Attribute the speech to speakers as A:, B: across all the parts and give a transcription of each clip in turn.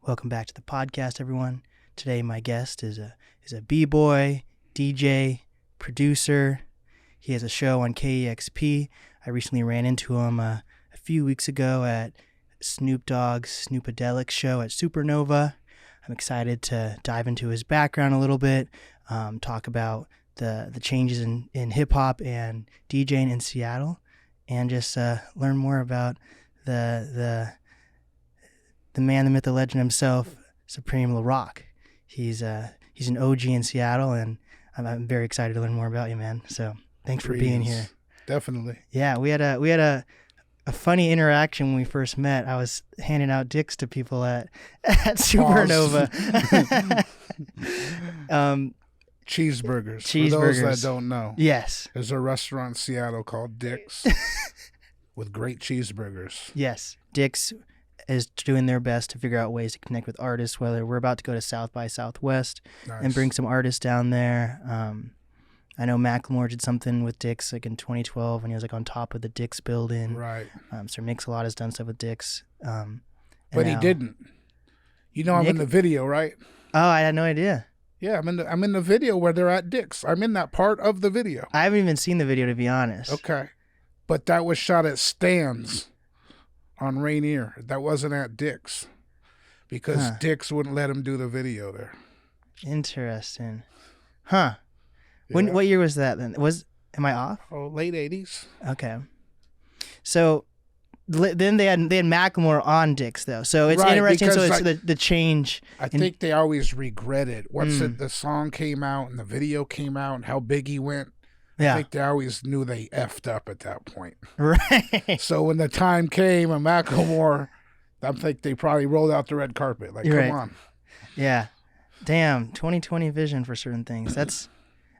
A: Welcome back to the podcast, everyone. Today, my guest is a b-boy, DJ, producer. He has a show on KEXP. I recently ran into him a few weeks ago at Snoop Dogg's Snoopadelic show at Supernova. I'm excited to dive into his background a little bit, talk about the changes in hip-hop and DJing in Seattle, and just learn more about the man, the myth, the legend himself, Supreme LaRock. He's an OG in Seattle, and I'm very excited to learn more about you, man. So thanks for being here.
B: Definitely.
A: Yeah, we had a funny interaction when we first met. I was handing out dicks to people at Supernova.
B: Cheeseburgers.
A: Cheeseburgers.
B: For those that don't know.
A: Yes.
B: There's a restaurant in Seattle called Dick's with great cheeseburgers.
A: Yes. Dick's is doing their best to figure out ways to connect with artists, whether we're about to go to South by Southwest and bring some artists down there. I know Macklemore did something with Dick's like in 2012 when he was like on top of the Dick's building.
B: Right.
A: Sir Mix-a-Lot has done stuff with Dick's.
B: But he didn't. You know, I'm in the video, right?
A: Oh, I had no idea.
B: Yeah, I'm in the video where they're at Dick's. I'm in that part of the video.
A: I haven't even seen the video, to be honest.
B: Okay. But that was shot at Stan's on Rainier. That wasn't at Dick's because Dick's wouldn't let him do the video there.
A: Interesting. Huh.
B: Yeah.
A: What year was that then? Am I off?
B: Oh, late 80s.
A: Okay. So then they had Macklemore on Dick's though. So it's interesting. So it's the change.
B: I think they always regret it. Once the song came out and the video came out and how big he went, I think they always knew they effed up at that point.
A: Right.
B: So when the time came and Macklemore, I think they probably rolled out the red carpet. Like, come on.
A: Yeah. Damn. 2020 vision for certain things.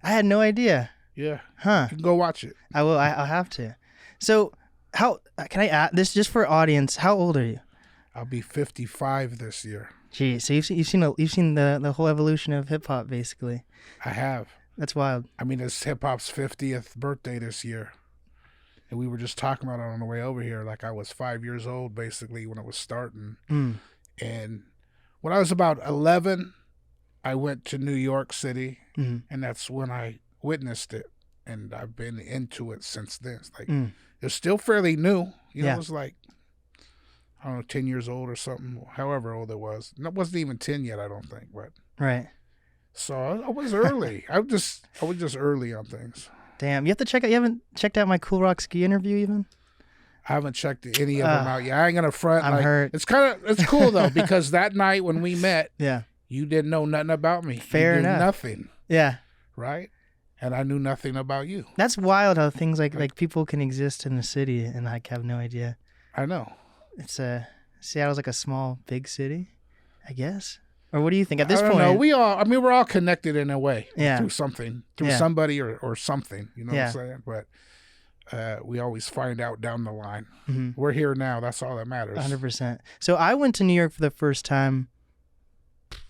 A: I had no idea.
B: Yeah.
A: Huh.
B: You can go watch it.
A: I will. I'll have to. So how can I add this just for audience? How old are you?
B: I'll be 55 this year.
A: Gee, so you've seen the whole evolution of hip hop basically.
B: I have.
A: That's wild.
B: I mean, it's hip hop's 50th birthday this year. And we were just talking about it on the way over here. Like I was 5 years old basically when it was starting. And when I was about 11, I went to New York City and that's when I witnessed it. And I've been into it since then. It's like, it's still fairly new. You know, it was like, I don't know, 10 years old or something, however old it was. And it wasn't even 10 yet, I don't think, but.
A: Right.
B: So I was early. I was just early on things.
A: Damn, you haven't checked out my Cool Rock Ski interview even?
B: I haven't checked any of them out yet. I ain't gonna front.
A: I'm hurt.
B: It's cool though, because that night when we met, you didn't know nothing about me.
A: Fair enough.
B: Nothing.
A: Yeah.
B: Right? And I knew nothing about you.
A: That's wild how things like people can exist in the city and like have no idea.
B: I know.
A: Seattle's like a small, big city, I guess. Or what do you think at this point?
B: No, we're all connected in a way through something, through somebody or something. You know what I'm saying? But we always find out down the line. We're here now. That's all that matters.
A: 100%. So I went to New York for the first time.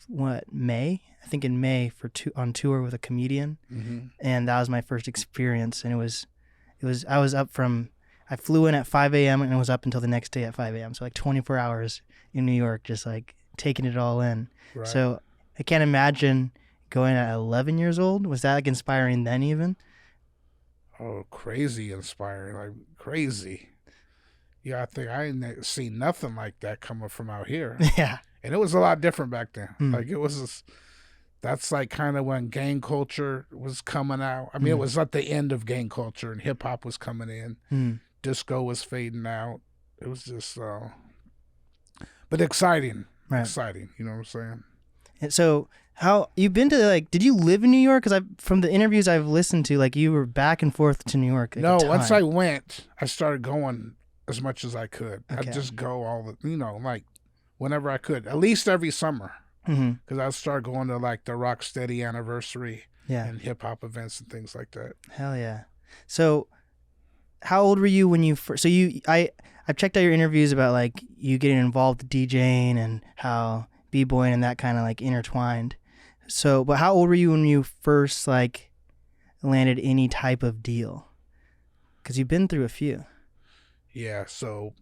A: May? I think in May on tour with a comedian, and that was my first experience. And it was I flew in at 5 a.m. and it was up until the next day at 5 a.m. So like 24 hours in New York, just like taking it all in. Right. So I can't imagine going at 11 years old. Was that like inspiring then even?
B: Oh, crazy inspiring, like crazy. Yeah, I think I ain't seen nothing like that coming from out here.
A: Yeah. And
B: it was a lot different back then. Like that's like kind of when gang culture was coming out. I mean, it was at the end of gang culture and hip hop was coming in. Disco was fading out. It was just, but exciting. Right. Exciting, you know what I'm saying?
A: And so, how you've been to did you live in New York? Because from the interviews I've listened to, like you were back and forth to New York.
B: No, once I went, I started going as much as I could. Okay. I'd just go like whenever I could, at least every summer. Because I started going to like the Rocksteady anniversary and hip hop events and things like that.
A: Hell yeah! So, how old were you when you first? So I've checked out your interviews about like you getting involved with DJing and how b-boying and that kind of like intertwined. So, but how old were you when you first like landed any type of deal? Because you've been through a few.
B: Yeah. So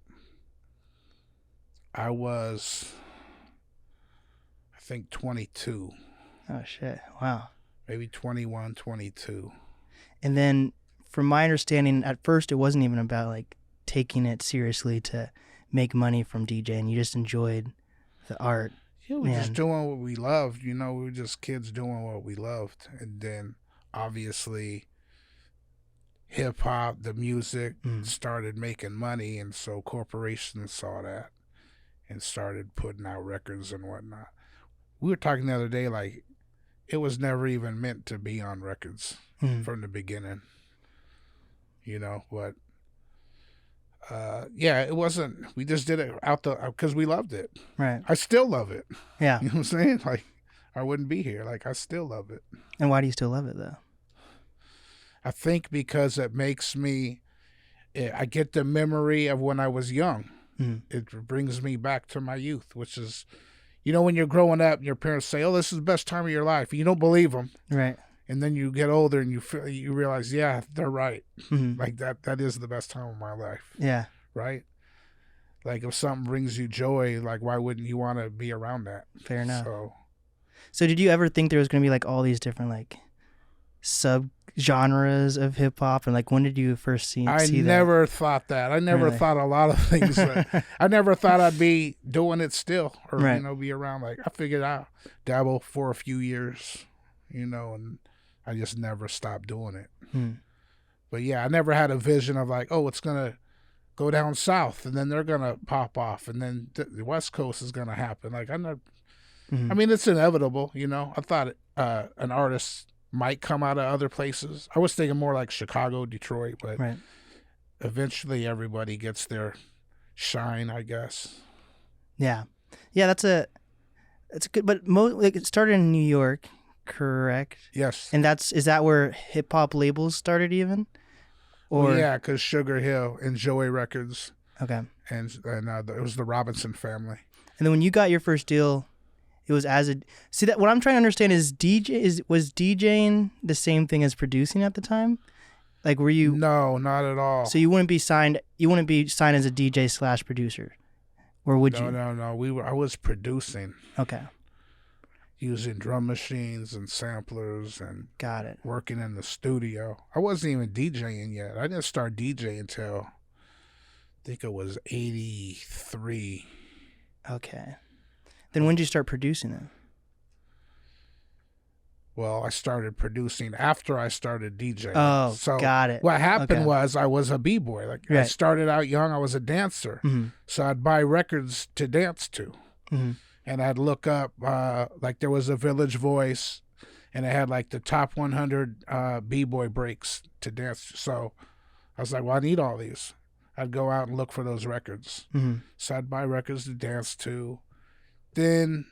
B: I was think 22.
A: Oh, shit. Wow.
B: Maybe 21, 22.
A: And then, from my understanding, at first it wasn't even about like taking it seriously to make money from DJing. You just enjoyed the art.
B: Yeah, we were just doing what we loved. You know, we were just kids doing what we loved. And then, obviously, hip-hop, the music, started making money. And so corporations saw that and started putting out records and whatnot. We were talking the other day, like, it was never even meant to be on records from the beginning. You know, but yeah, it wasn't. We just did it because we loved it.
A: Right.
B: I still love it.
A: Yeah.
B: You know what I'm saying? Like, I wouldn't be here. Like, I still love it.
A: And why do you still love it, though?
B: I think because it makes me, I get the memory of when I was young. It brings me back to my youth, which is, you know, when you're growing up and your parents say, oh, this is the best time of your life. You don't believe them.
A: Right.
B: And then you get older and you realize, yeah, they're right. Like that is the best time of my life.
A: Yeah.
B: Right? Like if something brings you joy, like why wouldn't you want to be around that?
A: Fair enough.
B: So
A: did you ever think there was going to be like all these different like sub genres of hip hop, and like when did you first see that? I
B: never thought that. I never thought a lot of things. I never thought I'd be doing it still, or you know, be around. Like I figured out dabble for a few years, you know, and I just never stopped doing it. But yeah, I never had a vision of like, oh, it's gonna go down south, and then they're gonna pop off, and then the West Coast is gonna happen. Like I never. I mean, it's inevitable, you know. I thought an artist might come out of other places. I was thinking more like Chicago, Detroit, but eventually everybody gets their shine, I guess.
A: Yeah, that's a good. But like it started in New York, correct?
B: Yes.
A: And is that where hip hop labels started even? Or
B: well, yeah, because Sugar Hill and Joey Records.
A: Okay.
B: And it was the Robinson family.
A: And then when you got your first deal, it was that what I'm trying to understand is was DJing the same thing as producing at the time? Like were you?
B: No, not at all.
A: So you wouldn't be signed as a DJ / producer, or would you?
B: No. I was producing.
A: Okay.
B: Using drum machines and samplers and
A: got it.
B: Working in the studio. I wasn't even DJing yet. I didn't start DJing until I think it was 83.
A: Okay. Then when did you start producing it?
B: Well, I started producing after I started DJing.
A: Oh, so got it.
B: What happened was I was a b-boy. Like I started out young. I was a dancer. So I'd buy records to dance to. And I'd look up, like there was a Village Voice, and it had like the top 100 b-boy breaks to dance to. So I was like, well, I need all these. I'd go out and look for those records. So I'd buy records to dance to. Then,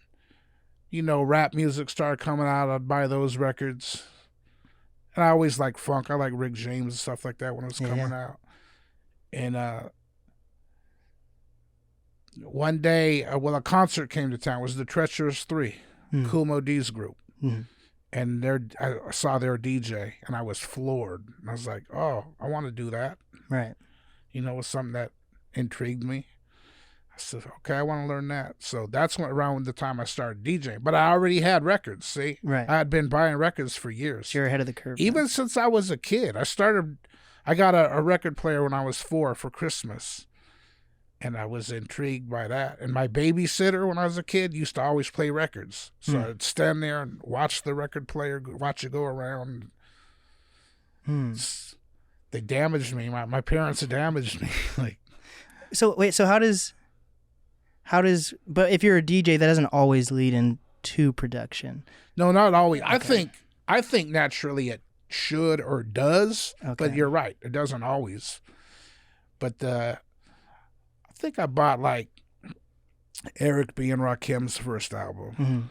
B: you know, rap music started coming out. I'd buy those records. And I always liked funk. I like Rick James and stuff like that when it was coming out. And one day, a concert came to town. It was the Treacherous Three, Kool Moe Dee's group. And I saw their DJ, and I was floored. And I was like, oh, I want to do that.
A: Right.
B: You know, it was something that intrigued me. I said, okay, I want to learn that. So that's around the time I started DJing. But I already had records, see?
A: Right.
B: I had been buying records for years.
A: So you're ahead of the curve.
B: Even since I was a kid. I got a record player when I was 4 for Christmas. And I was intrigued by that. And my babysitter when I was a kid used to always play records. So I'd stand there and watch the record player, watch it go around. They damaged me. My parents damaged me. Like.
A: So wait, so how does, but if you're a DJ, that doesn't always lead into production.
B: No, not always. Okay. I think naturally it should or does, but you're right. It doesn't always. But I think I bought like Eric B. and Rakim's first album.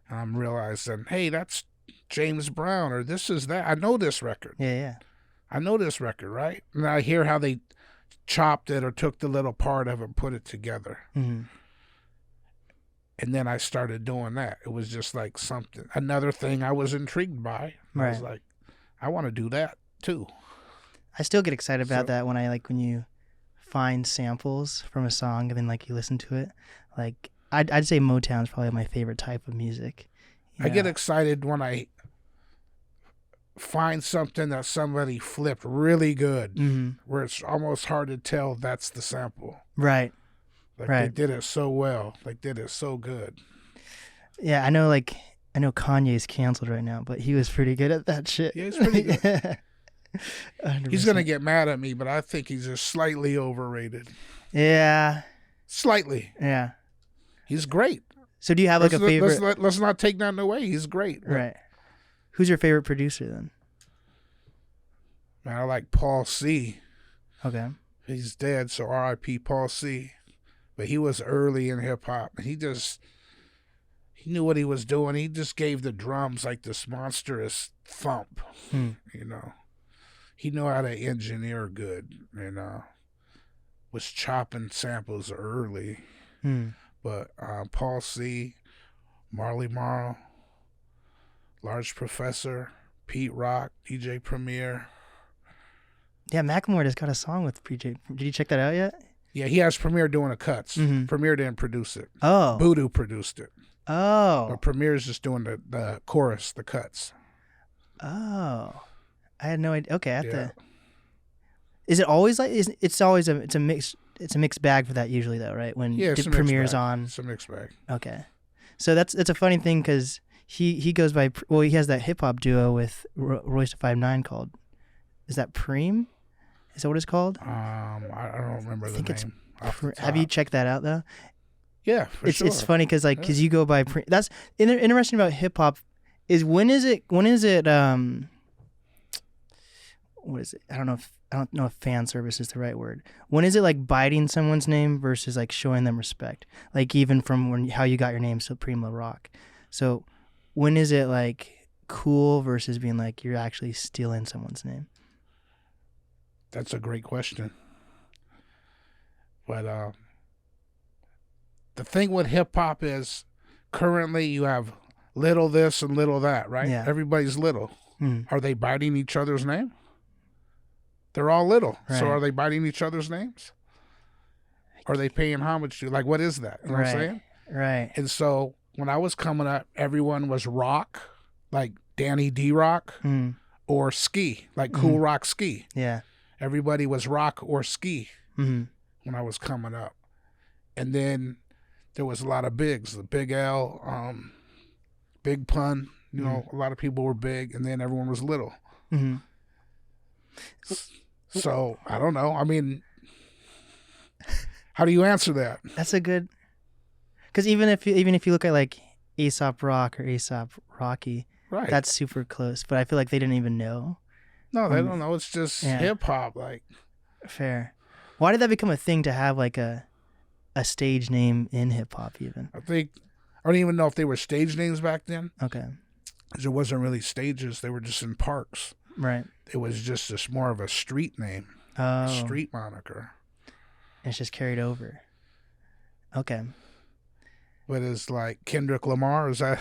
B: And I'm realizing, hey, that's James Brown, or this is that. I know this record.
A: Yeah.
B: I know this record, right? And I hear how they chopped it or took the little part of it and put it together. And then I started doing that. It was just like another thing I was intrigued by. I was like, I want to do that too.
A: I still get excited about that when you find samples from a song and then like you listen to it. Like I'd say Motown's probably my favorite type of music.
B: I get excited when I find something that somebody flipped really good, where it's almost hard to tell that's the sample.
A: Right.
B: Like
A: right.
B: they did it so well. Like did it so good.
A: Yeah, I know Kanye's canceled right now, but he was pretty good at that shit.
B: Yeah, he's pretty good.
A: 100%.
B: He's gonna get mad at me, but I think he's just slightly overrated.
A: Yeah.
B: Slightly.
A: Yeah.
B: He's great.
A: So do you have like a favorite?
B: Let's not take that away. He's great.
A: Right. Who's your favorite producer then?
B: Man, I like Paul C.
A: Okay.
B: He's dead, so R.I.P. Paul C. But he was early in hip hop. He knew what he was doing. He just gave the drums like this monstrous thump. You know, he knew how to engineer good, and was chopping samples early. But Paul C., Marley Marl, Large Professor, Pete Rock, DJ Premier.
A: Yeah, Macklemore just got a song with PJ. Did you check that out yet?
B: Yeah, he has Premier doing the cuts. Premier didn't produce it.
A: Oh.
B: Voodoo produced it.
A: Oh.
B: But Premier's just doing the chorus, the cuts.
A: Oh. I had no idea. Okay, I have to. Is it always like? It's always it's a mixed bag for that usually though, right? When
B: it's
A: Premier's on.
B: It's a mixed bag.
A: Okay, so that's a funny thing because he goes by he has that hip hop duo with Royce da 5'9" called, is that Preem? Is that what it's called?
B: I don't remember the name.
A: Have you checked that out though?
B: Yeah, for sure.
A: It's funny because you go by Preem. That's interesting about hip hop is when is it what is it? I don't know if fan service is the right word. When is it like biting someone's name versus like showing them respect? Like even from how you got your name, Supreme La Rock. So when is it like cool versus being like you're actually stealing someone's name?
B: That's a great question. But the thing with hip hop is currently you have little this and little that, right?
A: Yeah.
B: Everybody's little. Are they biting each other's name? They're all little. Right. So are they biting each other's names? Are they paying homage to? Like, what is that? You know what I'm saying?
A: Right.
B: And so when I was coming up, everyone was rock, like Danny D-Rock, or ski, like Cool Rock Ski.
A: Yeah.
B: Everybody was rock or ski when I was coming up. And then there was a lot of bigs, the Big L, Big Pun. You know, a lot of people were big, and then everyone was little. So I don't know. I mean, how do you answer that?
A: That's a good. Because even if you look at like Aesop Rock or Aesop Rocky,
B: right,
A: that's super close. But I feel like they didn't even know.
B: No, they don't know. It's just hip hop. Like,
A: fair. Why did that become a thing to have like a stage name in hip hop? Even
B: I don't even know if they were stage names back then.
A: Okay.
B: Because it wasn't really stages; they were just in parks.
A: Right.
B: It was just more of a street name, a street moniker.
A: And it's just carried over. Okay.
B: But it's like Kendrick Lamar. Is that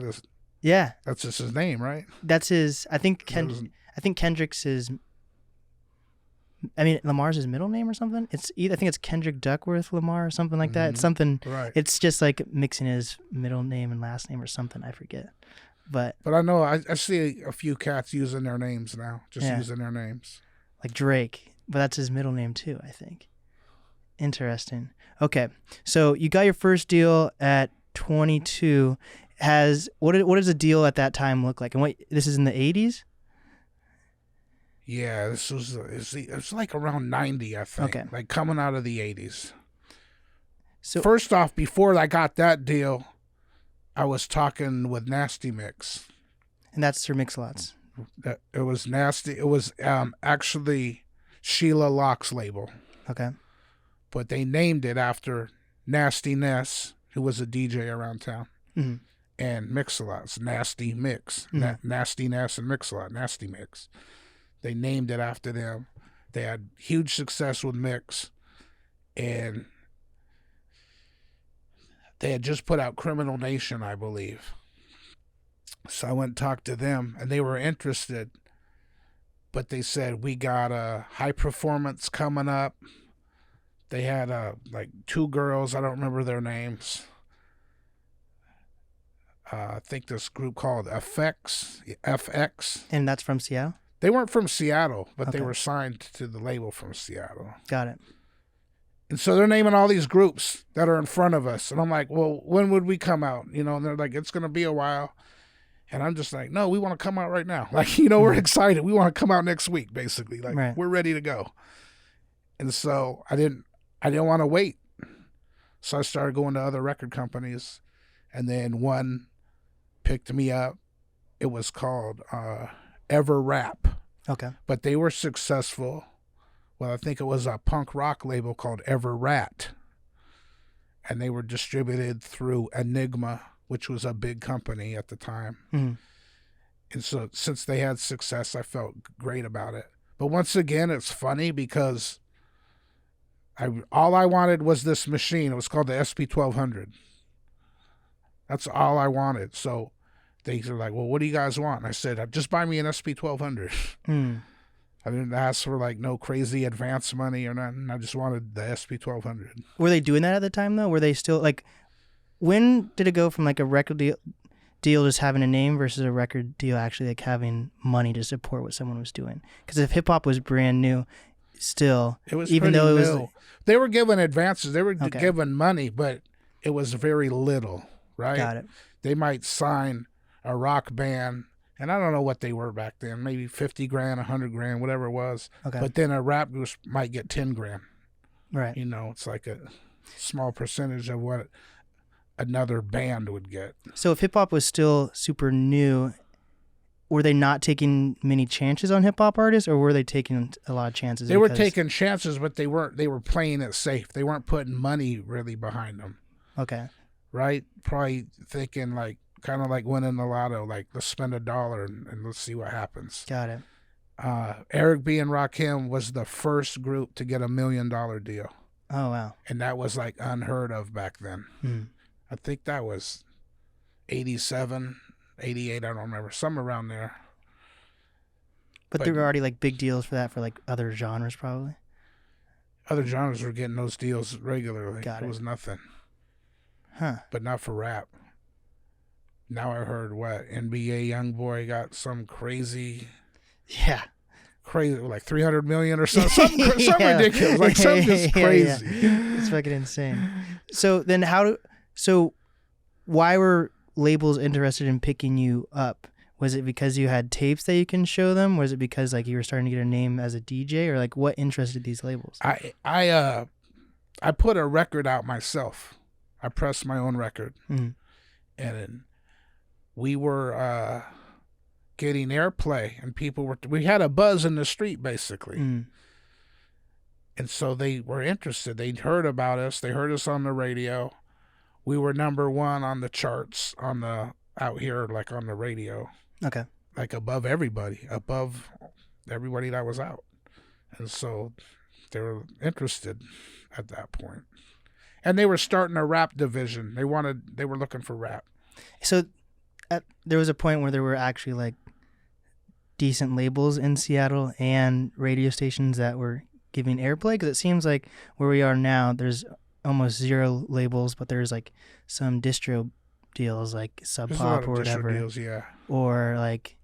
B: his?
A: Yeah.
B: That's just his name, right?
A: That's his. I think Kendrick's his. I mean, Lamar's his middle name or something. I think it's Kendrick Duckworth Lamar or something like that. It's something.
B: Right.
A: It's just like mixing his middle name and last name or something. I forget. But
B: I know I see a few cats using their names now, using their names.
A: Like Drake, but that's his middle name too, I think. Interesting. Okay, so you got your first deal at 22. What does a deal at that time look like? And this is in the 80s?
B: Yeah, this was it's like around 90, I think.
A: Okay.
B: Like coming out of the 80s.
A: So
B: first off, before I got that deal, I was talking with Nasty Mix.
A: And that's Sir Mix-a-Lot's.
B: It was Nasty. It was actually Sheila Locke's label.
A: Okay.
B: But they named it after Nasty Ness, who was a DJ around town. And Mix-a-Lot's Nasty Mix. Nasty Ness and Mix-a-Lot, Nasty Mix. They named it after them. They had huge success with Mix. And they had just put out Criminal Nation, I believe. So I went and talked to them, and they were interested. But they said, we got a high performance coming up. They had like two girls, I don't remember their names. I think this group called FX.
A: And that's from Seattle?
B: They weren't from Seattle, but they
A: Okay.
B: were signed to the label from Seattle.
A: Got it.
B: And so they're naming all these groups that are in front of us. And I'm like, well, when would we come out? You know, and they're like, it's going to be a while. And I'm just like, no, we want to come out right now. Like, you know, we're excited. We want to come out next week, basically. Like,
A: Right.
B: We're ready to go. And so I didn't want to wait. So I started going to other record companies. And then one picked me up. It was called Ever Rap.
A: Okay.
B: But they were successful. Well, I think it was a punk rock label called Ever Rat. And they were distributed through Enigma, which was a big company at the time.
A: Mm-hmm.
B: And so since they had success, I felt great about it. But once again, it's funny because all I wanted was this machine. It was called the SP1200. That's all I wanted. So they were like, well, what do you guys want? And I said, just buy me an SP1200.
A: Mm.
B: I didn't ask for like no crazy advance money or nothing. I just wanted the SP1200.
A: Were they doing that at the time, though? Were they still, like, when did it go from, like, a record deal just having a name versus a record deal actually, like, having money to support what someone was doing? Because if hip-hop was brand new, still,
B: it was
A: even though it was...
B: new. They were given advances. They were given money, but it was very little, right?
A: Got it.
B: They might sign a rock band, and I don't know what they were back then, maybe 50 grand, 100 grand, whatever it was.
A: Okay.
B: But then a rap group might get 10 grand.
A: Right.
B: You know, it's like a small percentage of what another band would get.
A: So if hip-hop was still super new, were they not taking many chances on hip-hop artists, or were they taking a lot of chances?
B: They were taking chances, but they were playing it safe. They weren't putting money really behind them.
A: Okay.
B: Right? Probably thinking like, kind of like winning the lotto, like let's spend $1 and let's see what happens.
A: Got it.
B: Eric B. and Rakim was the first group to get $1 million deal.
A: Oh, wow.
B: And that was like unheard of back then.
A: Hmm.
B: I think that was 87, 88, I don't remember, somewhere around there.
A: But there were already like big deals for that for like other genres probably?
B: Other genres were getting those deals regularly.
A: Got it.
B: It was nothing.
A: Huh.
B: But not for rap. Now I heard what NBA YoungBoy got some crazy, like 300 million or something, something ridiculous, like something just crazy.
A: Yeah. It's fucking insane. So then why were labels interested in picking you up? Was it because you had tapes that you can show them? Was it because like you were starting to get a name as a DJ, or like what interested these labels?
B: I put a record out myself. I pressed my own record, and we were getting airplay, and we had a buzz in the street basically, and so they were interested. They'd heard about us. They heard us on the radio. We were #1 on the charts out here, like on the radio.
A: Okay.
B: Like above everybody that was out. And so they were interested at that point. And they were starting a rap division. They were looking for rap.
A: So there was a point where there were actually like decent labels in Seattle and radio stations that were giving airplay, because it seems like where we are now, there's almost zero labels, but there's like some distro deals like Sub Pop or whatever
B: deals, yeah.
A: Or like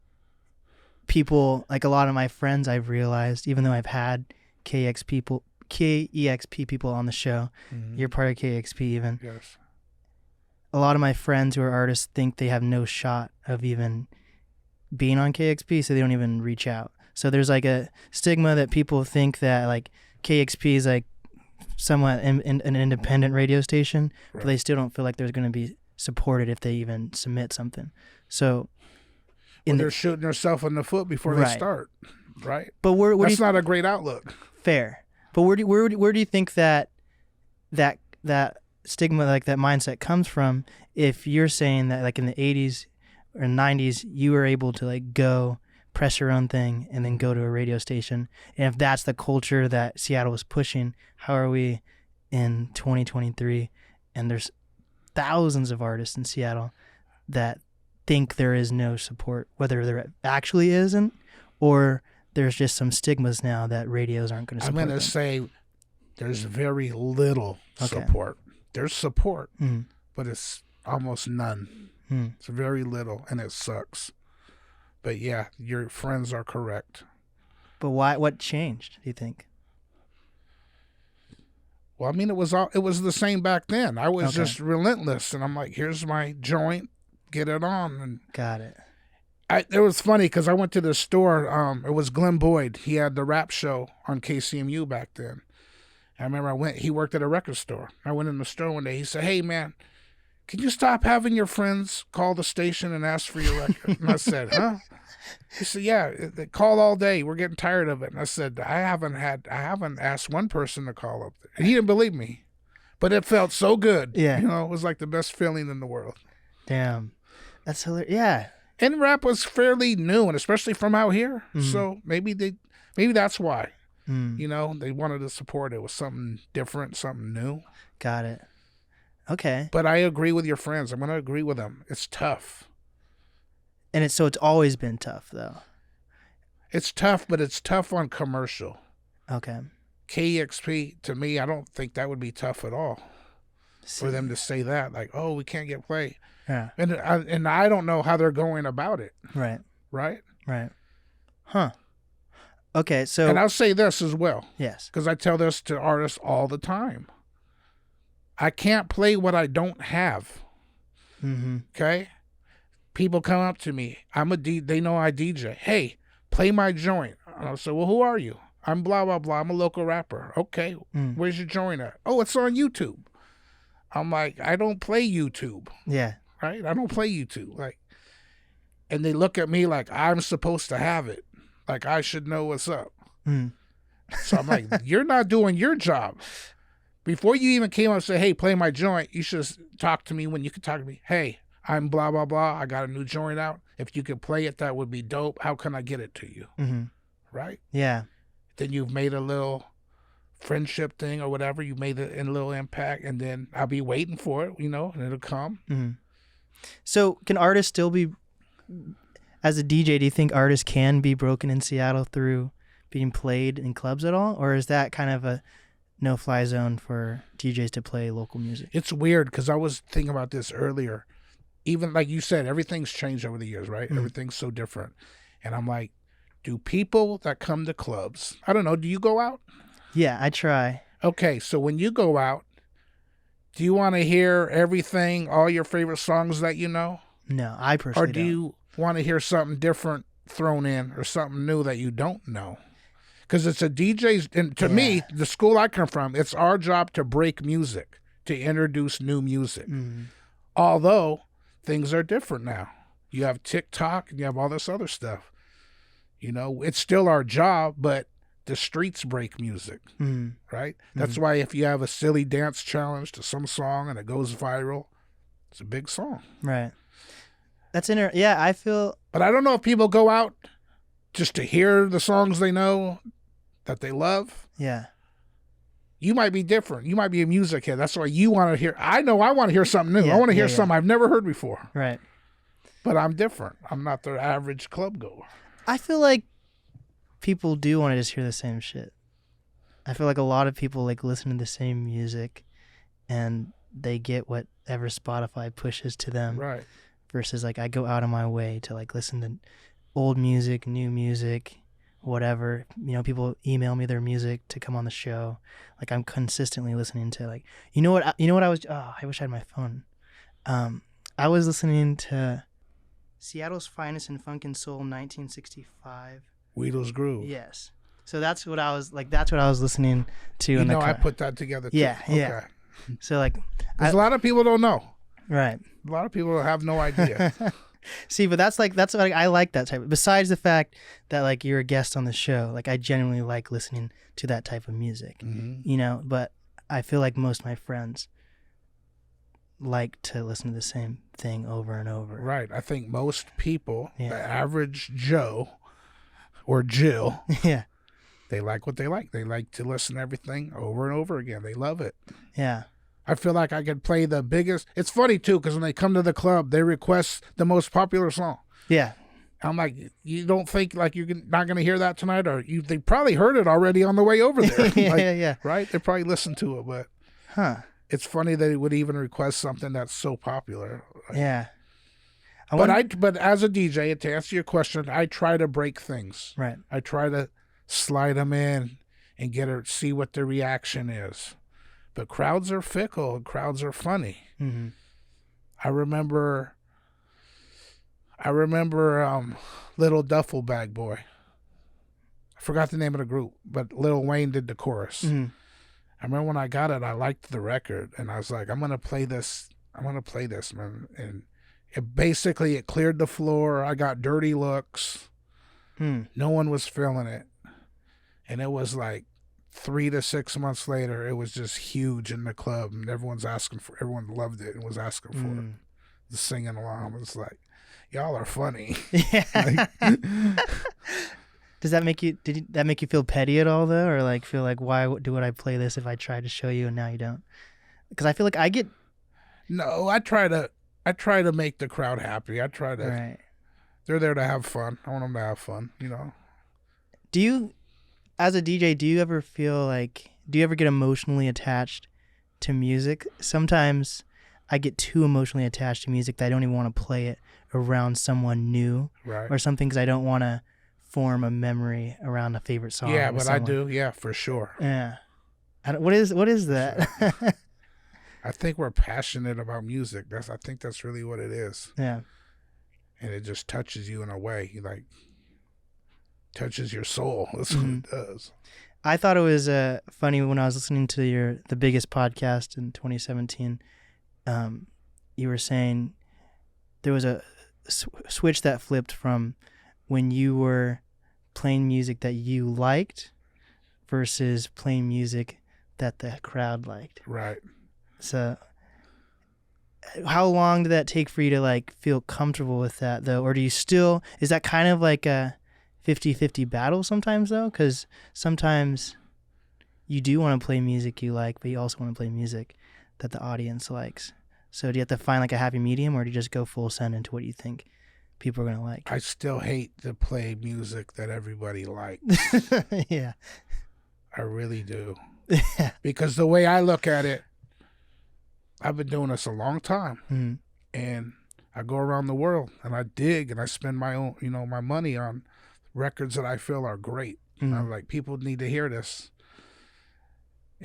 A: people, like a lot of my friends, I've realized, even though I've had KEXP people on the show, you're part of KEXP even.
B: Yes.
A: A lot of my friends who are artists think they have no shot of even being on KEXP, so they don't even reach out. So there's like a stigma that people think that like KEXP is like somewhat an independent radio station, but they still don't feel like there's going to be supported if they even submit something. So
B: they're shooting themselves in the foot before they start, right?
A: But that's
B: not a great outlook.
A: Fair. But where do you think that stigma, like that mindset, comes from? If you're saying that like in the 80s or 90s you were able to like go press your own thing and then go to a radio station, and if that's the culture that Seattle was pushing, how are we in 2023 and there's thousands of artists in Seattle that think there is no support, whether there actually isn't, or there's just some stigmas now that radios aren't going to support
B: I'm going to say there's very little support. There's support, but it's almost none. It's very little, and it sucks. But yeah, your friends are correct.
A: But why? What changed, do you think?
B: Well, I mean, it was the same back then. I was just relentless, and I'm like, here's my joint, get it on. And
A: got it.
B: It was funny because I went to the store. It was Glenn Boyd. He had the rap show on KCMU back then. I remember he worked at a record store. I went in the store one day. He said, "Hey, man, can you stop having your friends call the station and ask for your record?" And I said, "Huh?" He said, "Yeah, they call all day. We're getting tired of it." And I said, I haven't asked one person to call up there. And he didn't believe me, but it felt so good.
A: Yeah.
B: It was like the best feeling in the world.
A: Damn. That's hilarious. Yeah.
B: And rap was fairly new, and especially from out here. So maybe that's why. They wanted to support it with something different, something new.
A: Got it. Okay.
B: But I agree with your friends. I'm going to agree with them. It's tough.
A: And it's always been tough, though.
B: It's tough, but it's tough on commercial.
A: Okay.
B: KEXP, to me, I don't think that would be tough at all. For them to say that, like, oh, we can't get play.
A: Yeah.
B: And I don't know how they're going about it.
A: Right.
B: Right?
A: Right. Huh. Okay, so...
B: And I'll say this as well.
A: Yes.
B: Because I tell this to artists all the time. I can't play what I don't have. Okay? People come up to me. They know I DJ. Hey, play my joint. I'll say, well, who are you? I'm blah, blah, blah. I'm a local rapper. Okay. Where's your joint at? Oh, it's on YouTube. I'm like, I don't play YouTube.
A: Yeah.
B: Right? I don't play YouTube. And they look at me like I'm supposed to have it. Like I should know what's up. So I'm like, you're not doing your job. Before you even came up and said, hey, play my joint, you should talk to me when you could talk to me. Hey, I'm blah, blah, blah. I got a new joint out. If you could play it, that would be dope. How can I get it to you? Right?
A: Yeah.
B: Then you've made a little friendship thing or whatever. You made it in a little impact, and then I'll be waiting for it, and it'll come.
A: So can artists still be... As a DJ, do you think artists can be broken in Seattle through being played in clubs at all? Or is that kind of a no-fly zone for DJs to play local music?
B: It's weird because I was thinking about this earlier. Even like you said, everything's changed over the years, right? Everything's so different. And I'm like, do people that come to clubs, I don't know, do you go out?
A: Yeah, I try.
B: Okay, so when you go out, do you want to hear everything, all your favorite songs that you know?
A: No, I personally don't.
B: Or do you want to hear something different thrown in or something new that you don't know? Because it's a DJ's, and to me, the school I come from, it's our job to break music, to introduce new music. Although things are different now. You have TikTok and you have all this other stuff. It's still our job, but the streets break music, right? That's why if you have a silly dance challenge to some song and it goes viral, it's a big song.
A: Right. That's yeah, I feel...
B: But I don't know if people go out just to hear the songs they know that they love.
A: Yeah.
B: You might be different. You might be a music head. That's why you want to hear... I know I want to hear something new. I want to hear something I've never heard before.
A: Right.
B: But I'm different. I'm not the average club goer.
A: I feel like people do want to just hear the same shit. I feel like a lot of people listen to the same music and they get whatever Spotify pushes to them.
B: Right.
A: Versus I go out of my way to listen to old music, new music, whatever. People email me their music to come on the show. I'm consistently listening to you know what I was, I wish I had my phone. I was listening to Seattle's Finest in Funk and Soul 1965.
B: Wheedle's Groove.
A: Yes. So that's what I was listening to in the car.
B: I put that together too.
A: Yeah, okay. Yeah. So
B: a lot of people don't know.
A: Right.
B: A lot of people have no idea.
A: See, but that's I like that type. Besides the fact that you're a guest on the show, I genuinely like listening to that type of music. But I feel like most of my friends like to listen to the same thing over and over.
B: Right. I think most people, the average Joe or Jill, they like what they like. They like to listen to everything over and over again. They love it. Yeah. I feel like I could play the biggest. It's funny, too, because when they come to the club, they request the most popular song. Yeah. I'm like, you don't think you're not going to hear that tonight? Or they probably heard it already on the way over there. Yeah. Right? They probably listened to it, but it's funny that it would even request something that's so popular.
A: Yeah.
B: But as a DJ, to answer your question, I try to break things.
A: Right.
B: I try to slide them in and see what the reaction is. But crowds are fickle and crowds are funny.
A: Mm-hmm.
B: I remember Little Duffel Bag Boy. I forgot the name of the group, but Lil Wayne did the chorus.
A: Mm-hmm.
B: I remember when I got it, I liked the record, and I was like, I'm gonna play this, man. And it cleared the floor. I got dirty looks. No one was feeling it, and it was like 3 to 6 months later, it was just huge in the club, and everyone loved it and was asking for it. The singing along was like, y'all are funny.
A: Yeah. Did that make you feel petty at all though, or like feel like why would I play this if I tried to show you and now you don't? Because I feel like
B: No, I try to make the crowd happy. I try to.
A: Right.
B: They're there to have fun. I want them to have fun.
A: Do you, as a DJ, do you ever get emotionally attached to music? Sometimes I get too emotionally attached to music that I don't even want to play it around someone new,
B: right,
A: or something, because I don't want to form a memory around a favorite song.
B: Yeah, but someone. I do. Yeah, for sure.
A: Yeah. What is that?
B: Sure. I think we're passionate about music. I think that's really what it is.
A: Yeah.
B: And it just touches you in a way, touches your soul. That's what it does.
A: I thought it was funny when I was listening to the biggest podcast in 2017. You were saying there was a switch that flipped from when you were playing music that you liked versus playing music that the crowd liked.
B: Right.
A: So how long did that take for you to feel comfortable with that though? Or is that kind of like a 50-50 battle sometimes though? Because sometimes you do want to play music you like, but you also want to play music that the audience likes. So do you have to find a happy medium, or do you just go full send into what you think people are going to like?
B: I still hate to play music that everybody likes.
A: Yeah.
B: I really do. Because the way I look at it, I've been doing this a long time, and I go around the world and I dig and I spend my own, my money on records that I feel are great. I'm like, people need to hear this,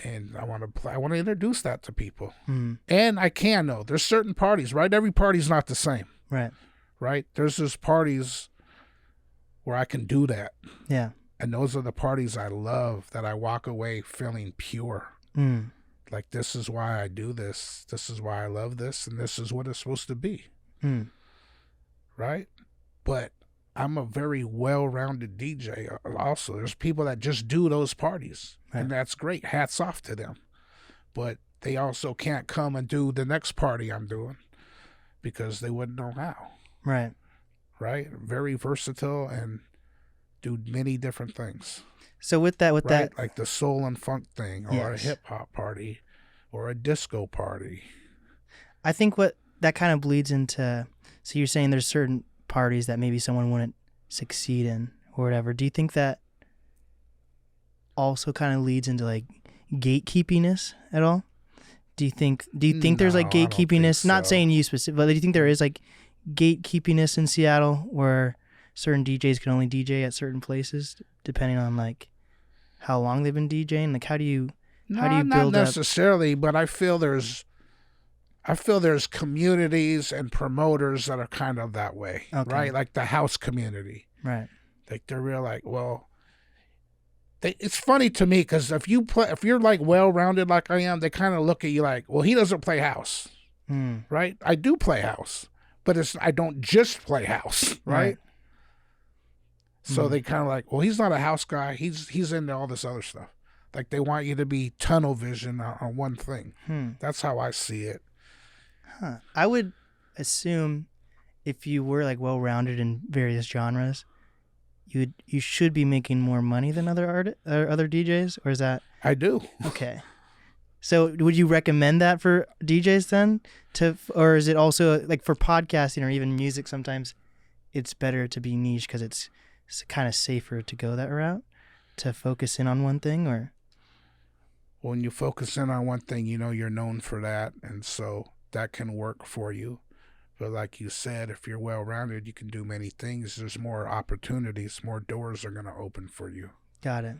B: and I want to introduce that to people. And I can though. There's certain parties, right? Every party's not the same, right? There's just parties where I can do that.
A: Yeah.
B: And those are the parties I love, that I walk away feeling pure. Like, this is why I do this. This is why I love this. And this is what it's supposed to be. Right? But I'm a very well-rounded DJ also. There's people that just do those parties. Right. And that's great. Hats off to them. But they also can't come and do the next party I'm doing because they wouldn't know how.
A: Right.
B: Right? Very versatile and do many different things.
A: So with that,
B: like the soul and funk thing, or a hip hop party, or a disco party.
A: I think what that kind of bleeds into. So you're saying there's certain parties that maybe someone wouldn't succeed in, or whatever. Do you think that also kind of leads into gatekeepiness at all? Do you think there's gatekeepiness? So. Not saying you specifically, but do you think there is gatekeepiness in Seattle where certain DJs can only DJ at certain places depending on how long they've been DJing? How do you build
B: not necessarily, but I feel there's communities and promoters that are kind of that way, right? Like the house community,
A: right?
B: They're real it's funny to me because if you're well-rounded like I am, they kind of look at you like, well, he doesn't play house, right? I do play house, but I don't just play house, right? So they kind of well, he's not a house guy. He's into all this other stuff. They want you to be tunnel vision on one thing. That's how I see it.
A: Huh. I would assume if you were well-rounded in various genres, you should be making more money than other DJs, or is that?
B: I do.
A: Okay. So would you recommend that for DJs then, or is it also for podcasting or even music? Sometimes it's better to be niche because it's kind of safer to go that route, to focus in on one thing, or?
B: When you focus in on one thing, you're known for that, and so that can work for you. But like you said, if you're well-rounded, you can do many things. There's more opportunities, more doors are going to open for you.
A: Got it.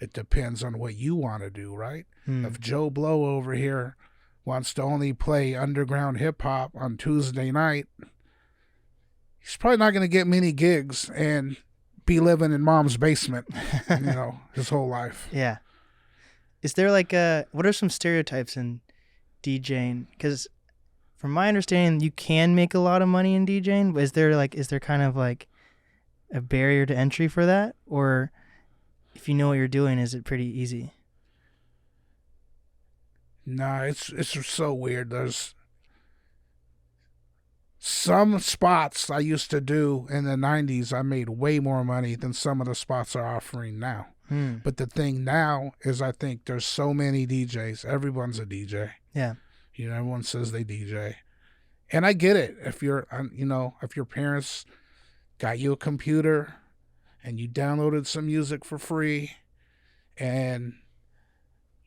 B: It depends on what you want to do, right? If Joe Blow over here wants to only play underground hip-hop on Tuesday night, he's probably not going to get many gigs and be living in mom's basement, his whole life.
A: Yeah. Is there what are some stereotypes in DJing? Because from my understanding, you can make a lot of money in DJing, but is there kind of like a barrier to entry for that? Or if you know what you're doing, is it pretty easy?
B: Nah, it's so weird. There's some spots I used to do in the 90s, I made way more money than some of the spots are offering now. But the thing now is I think there's so many DJs. Everyone's a DJ.
A: Yeah.
B: Everyone says they DJ. And I get it. If if your parents got you a computer and you downloaded some music for free and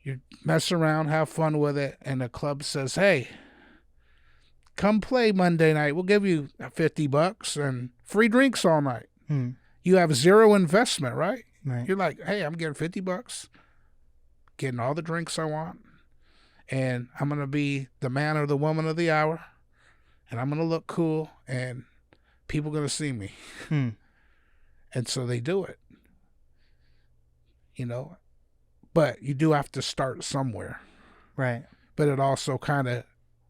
B: you mess around, have fun with it, and the club says, hey, come play Monday night. We'll give you $50 and free drinks all night. You have zero investment, right?
A: Right.
B: You're like, hey, I'm getting $50, getting all the drinks I want, and I'm going to be the man or the woman of the hour, and I'm going to look cool, and people are going to see me. And so they do it. But you do have to start somewhere.
A: Right.
B: But it also kind of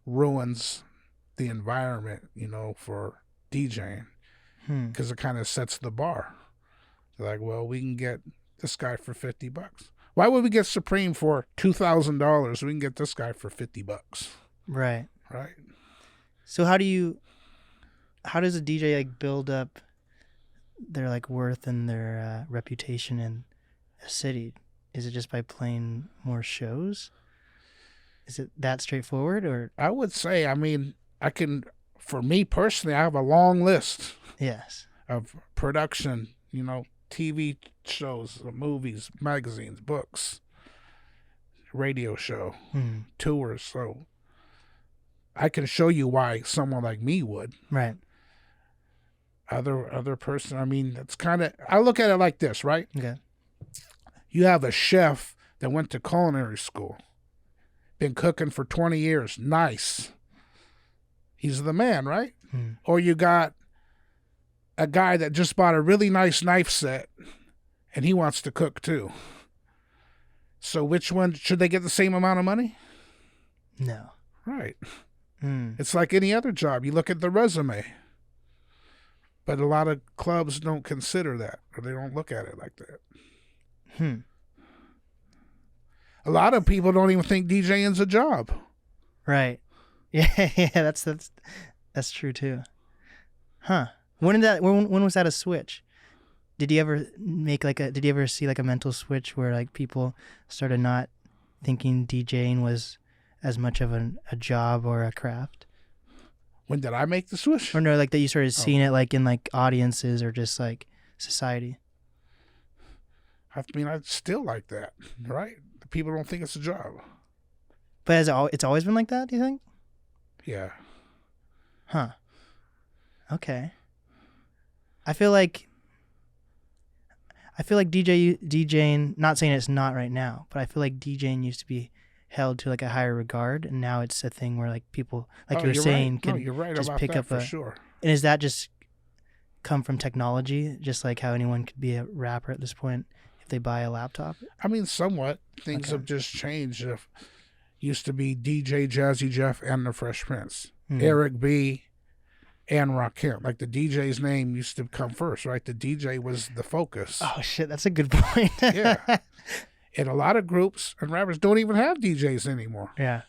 B: ruins the environment, for DJing, because it kind of sets the bar. They're like, well, we can get this guy for $50. Why would we get Supreme for $2,000? We can get this guy for $50.
A: Right.
B: Right.
A: So how does a DJ build up their worth and their reputation in a city? Is it just by playing more shows? Is it that straightforward, or?
B: I would say, for me personally, I have a long list.
A: Yes.
B: Of production, TV shows, movies, magazines, books, radio show, tours. So I can show you why someone like me would.
A: Right.
B: Other person, it's kind of, I look at it like this, right?
A: Okay.
B: You have a chef that went to culinary school, been cooking for 20 years. Nice. He's the man, right? Or you got a guy that just bought a really nice knife set and he wants to cook too. So which one, should they get the same amount of money?
A: No.
B: Right. It's like any other job. You look at the resume. But a lot of clubs don't consider that, or they don't look at it like that. A lot of people don't even think DJing's a job.
A: Right. Yeah, that's true too. Huh. When was that a switch? Did you ever see a mental switch where people started not thinking DJing was as much of a job or a craft?
B: When did I make the switch?
A: Or no, that you started seeing it in audiences or just society?
B: I still like that, right? People don't think it's a job.
A: But it's always been like that, do you think?
B: Yeah.
A: Huh. Okay. I feel like DJing, not saying it's not right now, but I feel like DJing used to be held to a higher regard, and now it's a thing where people, you were saying,
B: right. You're right
A: just
B: about
A: pick
B: that
A: up
B: for sure.
A: And is that just come from technology, just like how anyone could be a rapper at this point if they buy a laptop?
B: Somewhat. Things have just changed. Used to be DJ Jazzy Jeff and the Fresh Prince, Eric B. and Rakim. The DJ's name used to come first, right? The DJ was the focus.
A: Oh shit, that's a good point.
B: Yeah. And a lot of groups and rappers don't even have DJs anymore.
A: Yeah.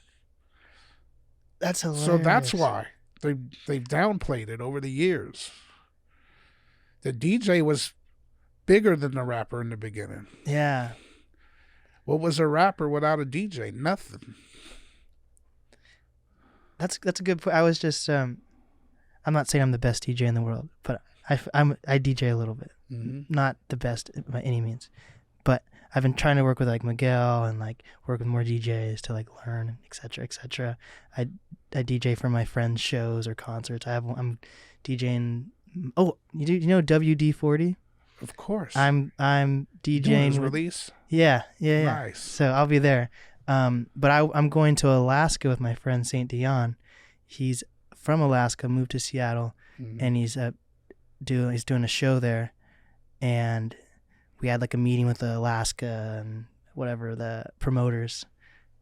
A: That's hilarious.
B: So that's why they've downplayed it over the years. The DJ was bigger than the rapper in the beginning.
A: Yeah.
B: What was a rapper without a DJ? Nothing.
A: That's a good point. I was just I'm not saying I'm the best DJ in the world, but I DJ a little bit. Not the best by any means. But I've been trying to work with like Miguel and like work with more DJs to like learn, etc., etc. I DJ for my friends' shows or concerts. I'm DJing. Oh, you know WD-40?
B: Of course.
A: I'm DJing
B: his
A: with,
B: release.
A: Yeah.
B: Nice.
A: So I'll be there. But I'm going to Alaska with my friend Saint Dion. He's from Alaska, moved to Seattle, and he's doing a show there. And we had like a meeting with the Alaska and whatever the promoters,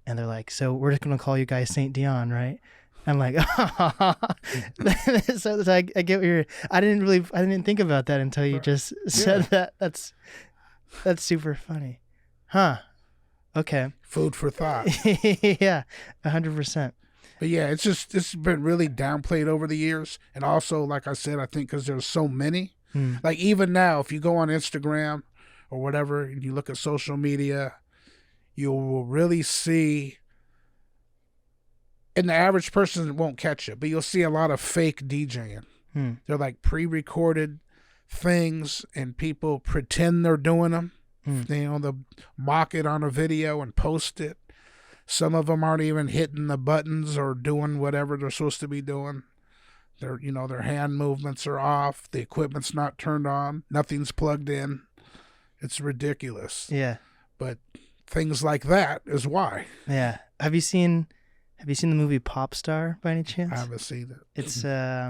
A: and they're like, "So we're just gonna call you guys Saint Dion, right?" I'm like, so I get what you're. I didn't think about that until you just said that. That's super funny, huh? Okay.
B: Food for thought.
A: Yeah, 100%.
B: But yeah, it's been really downplayed over the years, and also, like I said, I think because there's so many. Like even now, if you go on Instagram or whatever, and you look at social media, you will really see. And the average person won't catch it, but you'll see a lot of fake DJing. They're like pre-recorded things, and people pretend they're doing them. They'll mock it on a video and post it. Some of them aren't even hitting the buttons or doing whatever they're supposed to be doing. Their hand movements are off. The equipment's not turned on. Nothing's plugged in. It's ridiculous.
A: Yeah.
B: But things like that is why.
A: Yeah. Have you seen the movie Pop Star by any chance?
B: I haven't seen it.
A: It's I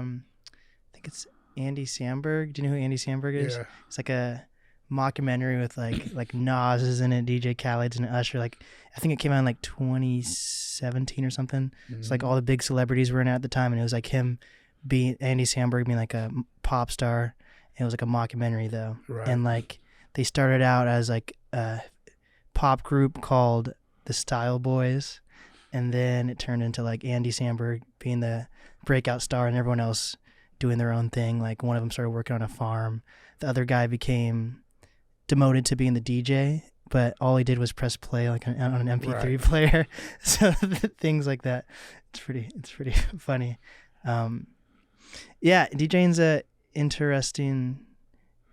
A: think it's Andy Samberg. Do you know who Andy Samberg is?
B: Yeah.
A: It's like a mockumentary with like Nas is in it, DJ Khaled's and Usher. Like I think it came out in like 2017 or something. It's like all the big celebrities were in it at the time, and it was like him being Andy Samberg being like a pop star. It was like a mockumentary though,
B: Right.
A: and like they started out as like a pop group called the Style Boys, and then it turned into like Andy Samberg being the breakout star and everyone else doing their own thing. Like one of them started working on a farm. The other guy became demoted to being the DJ, but all he did was press play like on an MP3 player. So things like that. It's pretty funny. Yeah, DJing's a interesting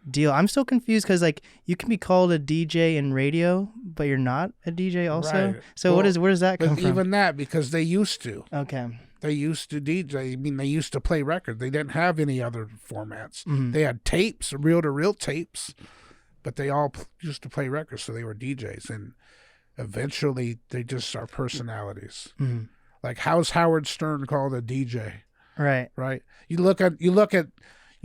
A: deal. I'm still confused because like you can be called a DJ in radio, but you're not a DJ also.
B: Right.
A: So where does that come from?
B: Even that, because they used to.
A: Okay.
B: They used to DJ. I mean, they used to play records. They didn't have any other formats. They had tapes, reel-to-reel tapes, but they all used to play records, so they were DJs. And eventually, they just are personalities. Like, how's Howard Stern called a DJ?
A: Right.
B: Right. You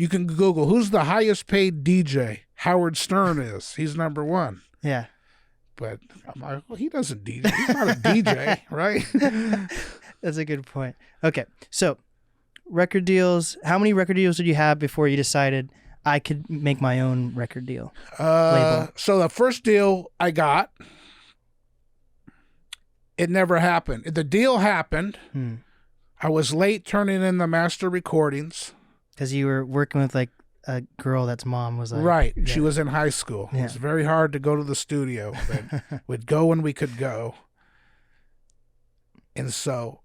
B: can Google who's the highest paid DJ. Howard Stern is. He's number one.
A: Yeah.
B: But I'm like, well, he doesn't DJ. He's not a DJ, right?
A: That's a good point. Okay, so record deals. How many record deals did you have before you decided I could make my own record deal? Label?
B: So the first deal I got, it never happened. The deal happened. I was late turning in the master recordings.
A: Because you were working with like a girl that's mom was like.
B: Right.
A: Yeah.
B: She was in high school.
A: Yeah.
B: It was very hard to go to the studio. But we'd go when we could go. And so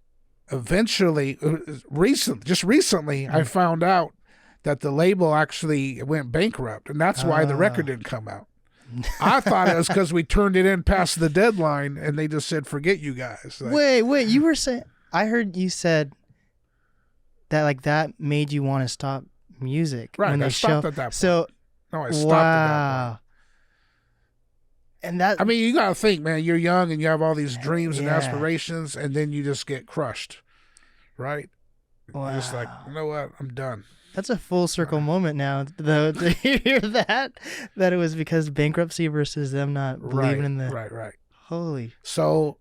B: eventually, recently, I found out that the label actually went bankrupt. And that's why the record didn't come out. I thought it was because we turned it in past the deadline and they just said, forget you guys. Like,
A: Wait, you were saying, I heard you said that like that made you want to stop music.
B: Right,
A: when
B: I stopped at that point.
A: So,
B: no, I stopped at that point.
A: And that,
B: I mean, you got to think, man, you're young and you have all these dreams and
A: Yeah.
B: aspirations, and then you just get crushed, right?
A: wow.
B: You're just like, you know what? I'm done.
A: That's a full circle moment now, though, to hear that it was because bankruptcy versus them not believing in the...
B: Right.
A: Holy...
B: So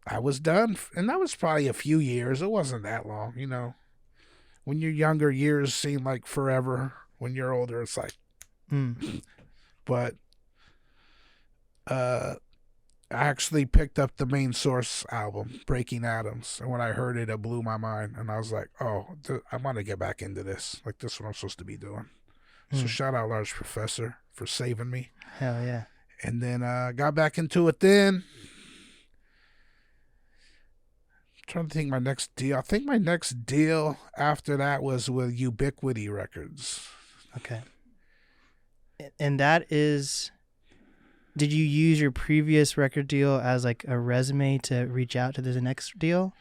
B: I was done, and that was probably a few years. It wasn't that long, you know. When you're younger, years seem like forever. When you're older, it's like... But I actually picked up the Main Source album, Breaking Atoms, and when I heard it, it blew my mind, and I was like, oh, I want to get back into this. Like, this is what I'm supposed to be doing. So shout out Large Professor for saving me.
A: Hell yeah.
B: And then got back into it then. I'm trying to think my next deal. I think my next deal after that was with Ubiquity Records.
A: Okay. And that is did you use your previous record deal as like a resume to reach out to the next deal,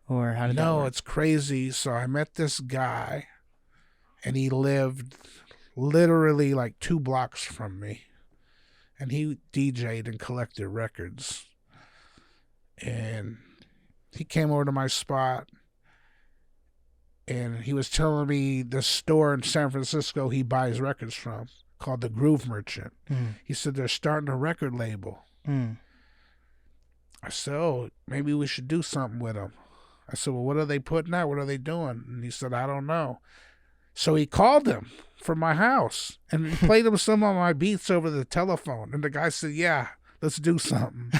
A: or how did that
B: No,
A: work?
B: it's crazy. So I met this guy, and he lived literally like 2 blocks from me, and he DJ'd and collected records. And he came over to my spot, and he was telling me this store in San Francisco he buys records from called the Groove Merchant. He said they're starting a record label. I said, oh, maybe we should do something with them. I said, well, what are they putting out? What are they doing? And he said, I don't know. So he called them from my house and played them some of my beats over the telephone. And the guy said, yeah, let's do something.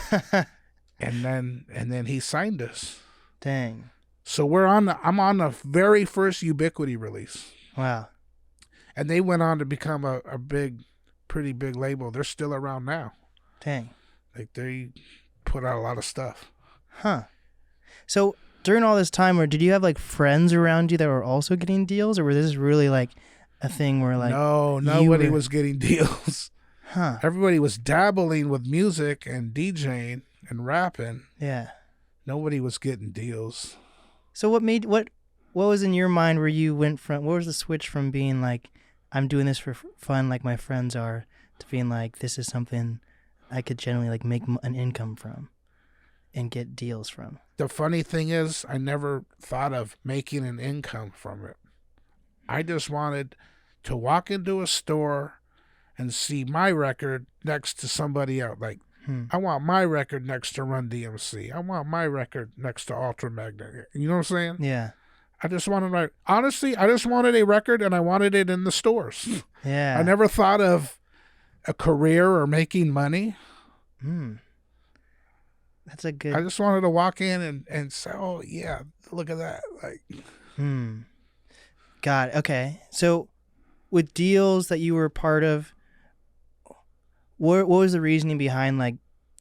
B: and then he signed us.
A: Dang.
B: So I'm on the very first Ubiquity release.
A: Wow.
B: And they went on to become a pretty big label. They're still around now.
A: Dang.
B: Like they put out a lot of stuff.
A: Huh. So during all this time, or did you have like friends around you that were also getting deals, or was this really like a thing where like
B: no, nobody was getting deals.
A: Huh.
B: Everybody was dabbling with music and DJing and rapping.
A: Yeah.
B: Nobody was getting deals.
A: So what was in your mind where you went from, what was the switch from being like, I'm doing this for fun like my friends are, to being like, this is something I could generally like make an income from and get deals from?
B: The funny thing is, I never thought of making an income from it. I just wanted to walk into a store and see my record next to somebody else. Like, I want my record next to Run DMC. I want my record next to Ultramagnetic. You know what I'm saying?
A: Yeah.
B: I just wanted, honestly, I just wanted a record, and I wanted it in the stores.
A: Yeah.
B: I never thought of a career or making money.
A: That's a good.
B: I just wanted to walk in and say, oh, yeah, look at that. Like,
A: Got it. Okay. So with deals that you were part of, what was the reasoning behind like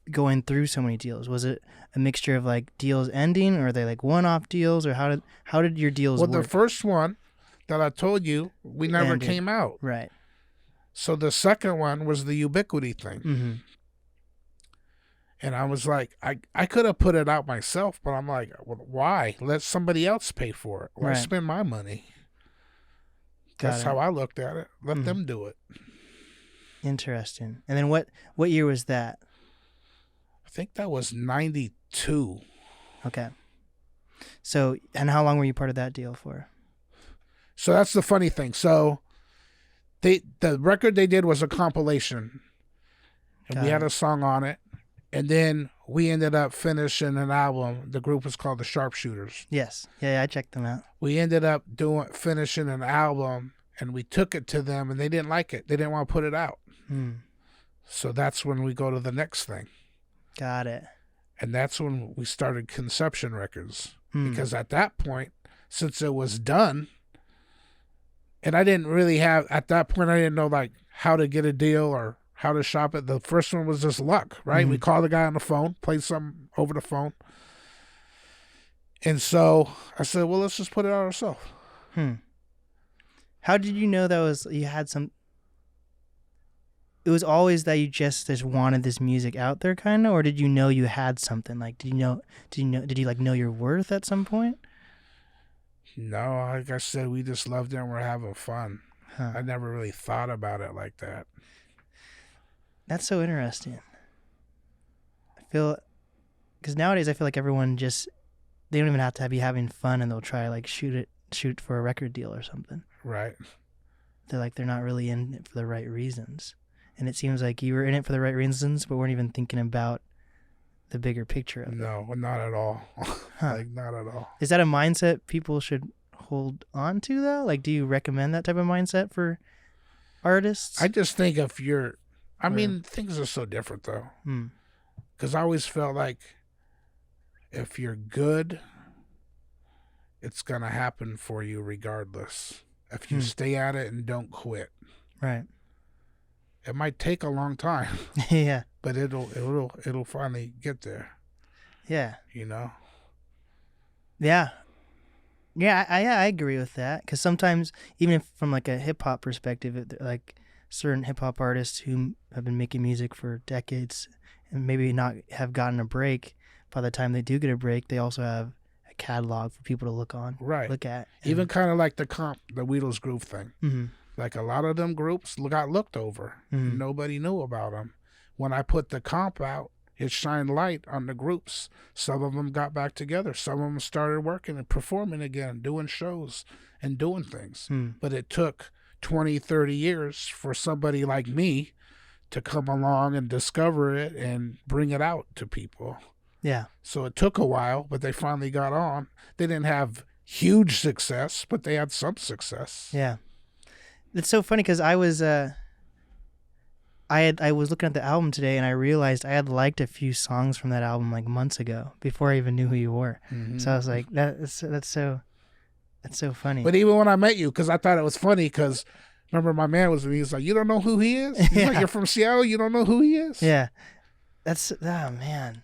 A: going through so many deals? Was it a mixture of like deals ending, or are they like one-off deals, or how did your deals work?
B: The first one that I told you, we never
A: Ended.
B: came out.
A: Right.
B: So the second one was the Ubiquity thing. And I was like, I could have put it out myself, but I'm like, well, why? Let somebody else pay for it. Why
A: Right.
B: spend my money? That's how I looked at it. Let them do it.
A: Interesting. And then what year was that?
B: I think that was 92.
A: Okay. So, and how long were you part of that deal for?
B: So that's the funny thing. So the record they did was a compilation, and we had a song on it. And then we ended up finishing an album. The group was called the Sharpshooters.
A: Yes. Yeah, I checked them out.
B: We ended up finishing an album, and we took it to them, and they didn't like it. They didn't want to put it out. So that's when we go to the next thing. Got it. And that's when we started Conception Records. Because at that point, since it was done, and I didn't really have, at that point, I didn't know like how to get a deal or how to shop it. The first one was just luck, right? We called the guy on the phone, played something over the phone. And so I said, well, let's just put it out ourselves.
A: How did you know you had some, it was always that you just wanted this music out there kind of, or did you know you had something? Like, did you like know your worth at some point?
B: No, like I said, we just loved it and we're having fun. I never really thought about it like that.
A: That's so interesting. I feel, because nowadays I feel like everyone they don't even have to be having fun, and they'll try like shoot for a record deal or something.
B: Right.
A: They're not really in it for the right reasons. And it seems like you were in it for the right reasons, but weren't even thinking about the bigger picture of it.
B: No, not at all. Like, not at all.
A: Is that a mindset people should hold on to, though? Like, do you recommend that type of mindset for artists?
B: I just think I mean, things are so different, though. Because I always felt like if you're good, it's going to happen for you regardless. If you stay at it and don't quit.
A: Right.
B: It might take a long time.
A: Yeah.
B: But it'll finally get there.
A: Yeah.
B: You know?
A: Yeah. Yeah, I agree with that. Because sometimes, even if from like a hip hop perspective, like certain hip hop artists who have been making music for decades and maybe not have gotten a break. By the time they do get a break, they also have a catalog for people to look at.
B: Even kind of like the Wheatles Groove thing.
A: Mm-hmm.
B: Like a lot of them groups got looked over.
A: Mm-hmm.
B: Nobody knew about them. When I put the comp out, it shined light on the groups. Some of them got back together. Some of them started working and performing again, doing shows and doing things. But it took 20, 30 years for somebody like me to come along and discover it and bring it out to people.
A: Yeah.
B: So it took a while, but they finally got on. They didn't have huge success, but they had some success.
A: Yeah. It's so funny because I was looking at the album today and I realized I had liked a few songs from that album like months ago before I even knew who you were. Mm-hmm. So I was like, that's so funny.
B: But even when I met you, because I thought it was funny, because remember my man he was like, you don't know who he is? He's like, you're from Seattle, you don't know who he is?
A: Yeah. Man.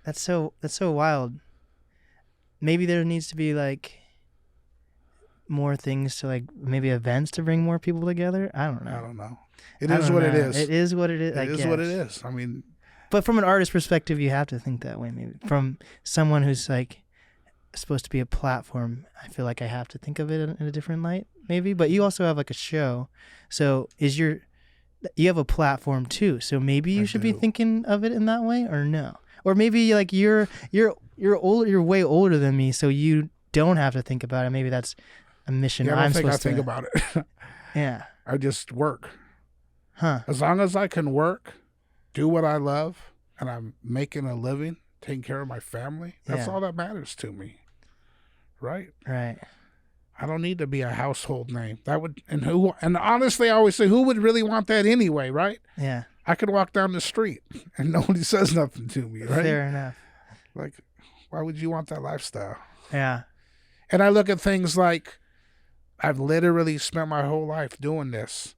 A: That's so wild. Maybe there needs to be like more things to like maybe events to bring more people together. I don't know. It is what it is.
B: It is what it is.
A: It is
B: what it is. I mean,
A: but from an artist perspective, you have to think that way. Maybe from someone who's like supposed to be a platform, I feel like I have to think of it in a different light. Maybe, but you also have like a show. So you have a platform too. So maybe you should be thinking of it in that way, or no? Or maybe like you're older, you're way older than me, so you don't have to think about it. Maybe that's a mission.
B: Yeah, I don't think about it.
A: Yeah.
B: I just work.
A: Huh.
B: As long as I can work, do what I love, and I'm making a living, taking care of my family, that's all that matters to me. Right?
A: Right.
B: I don't need to be a household name. And honestly, I always say, who would really want that anyway, right?
A: Yeah.
B: I could walk down the street and nobody says nothing to me, right?
A: Fair enough.
B: Like, why would you want that lifestyle?
A: Yeah.
B: And I look at things like, I've literally spent my whole life doing this.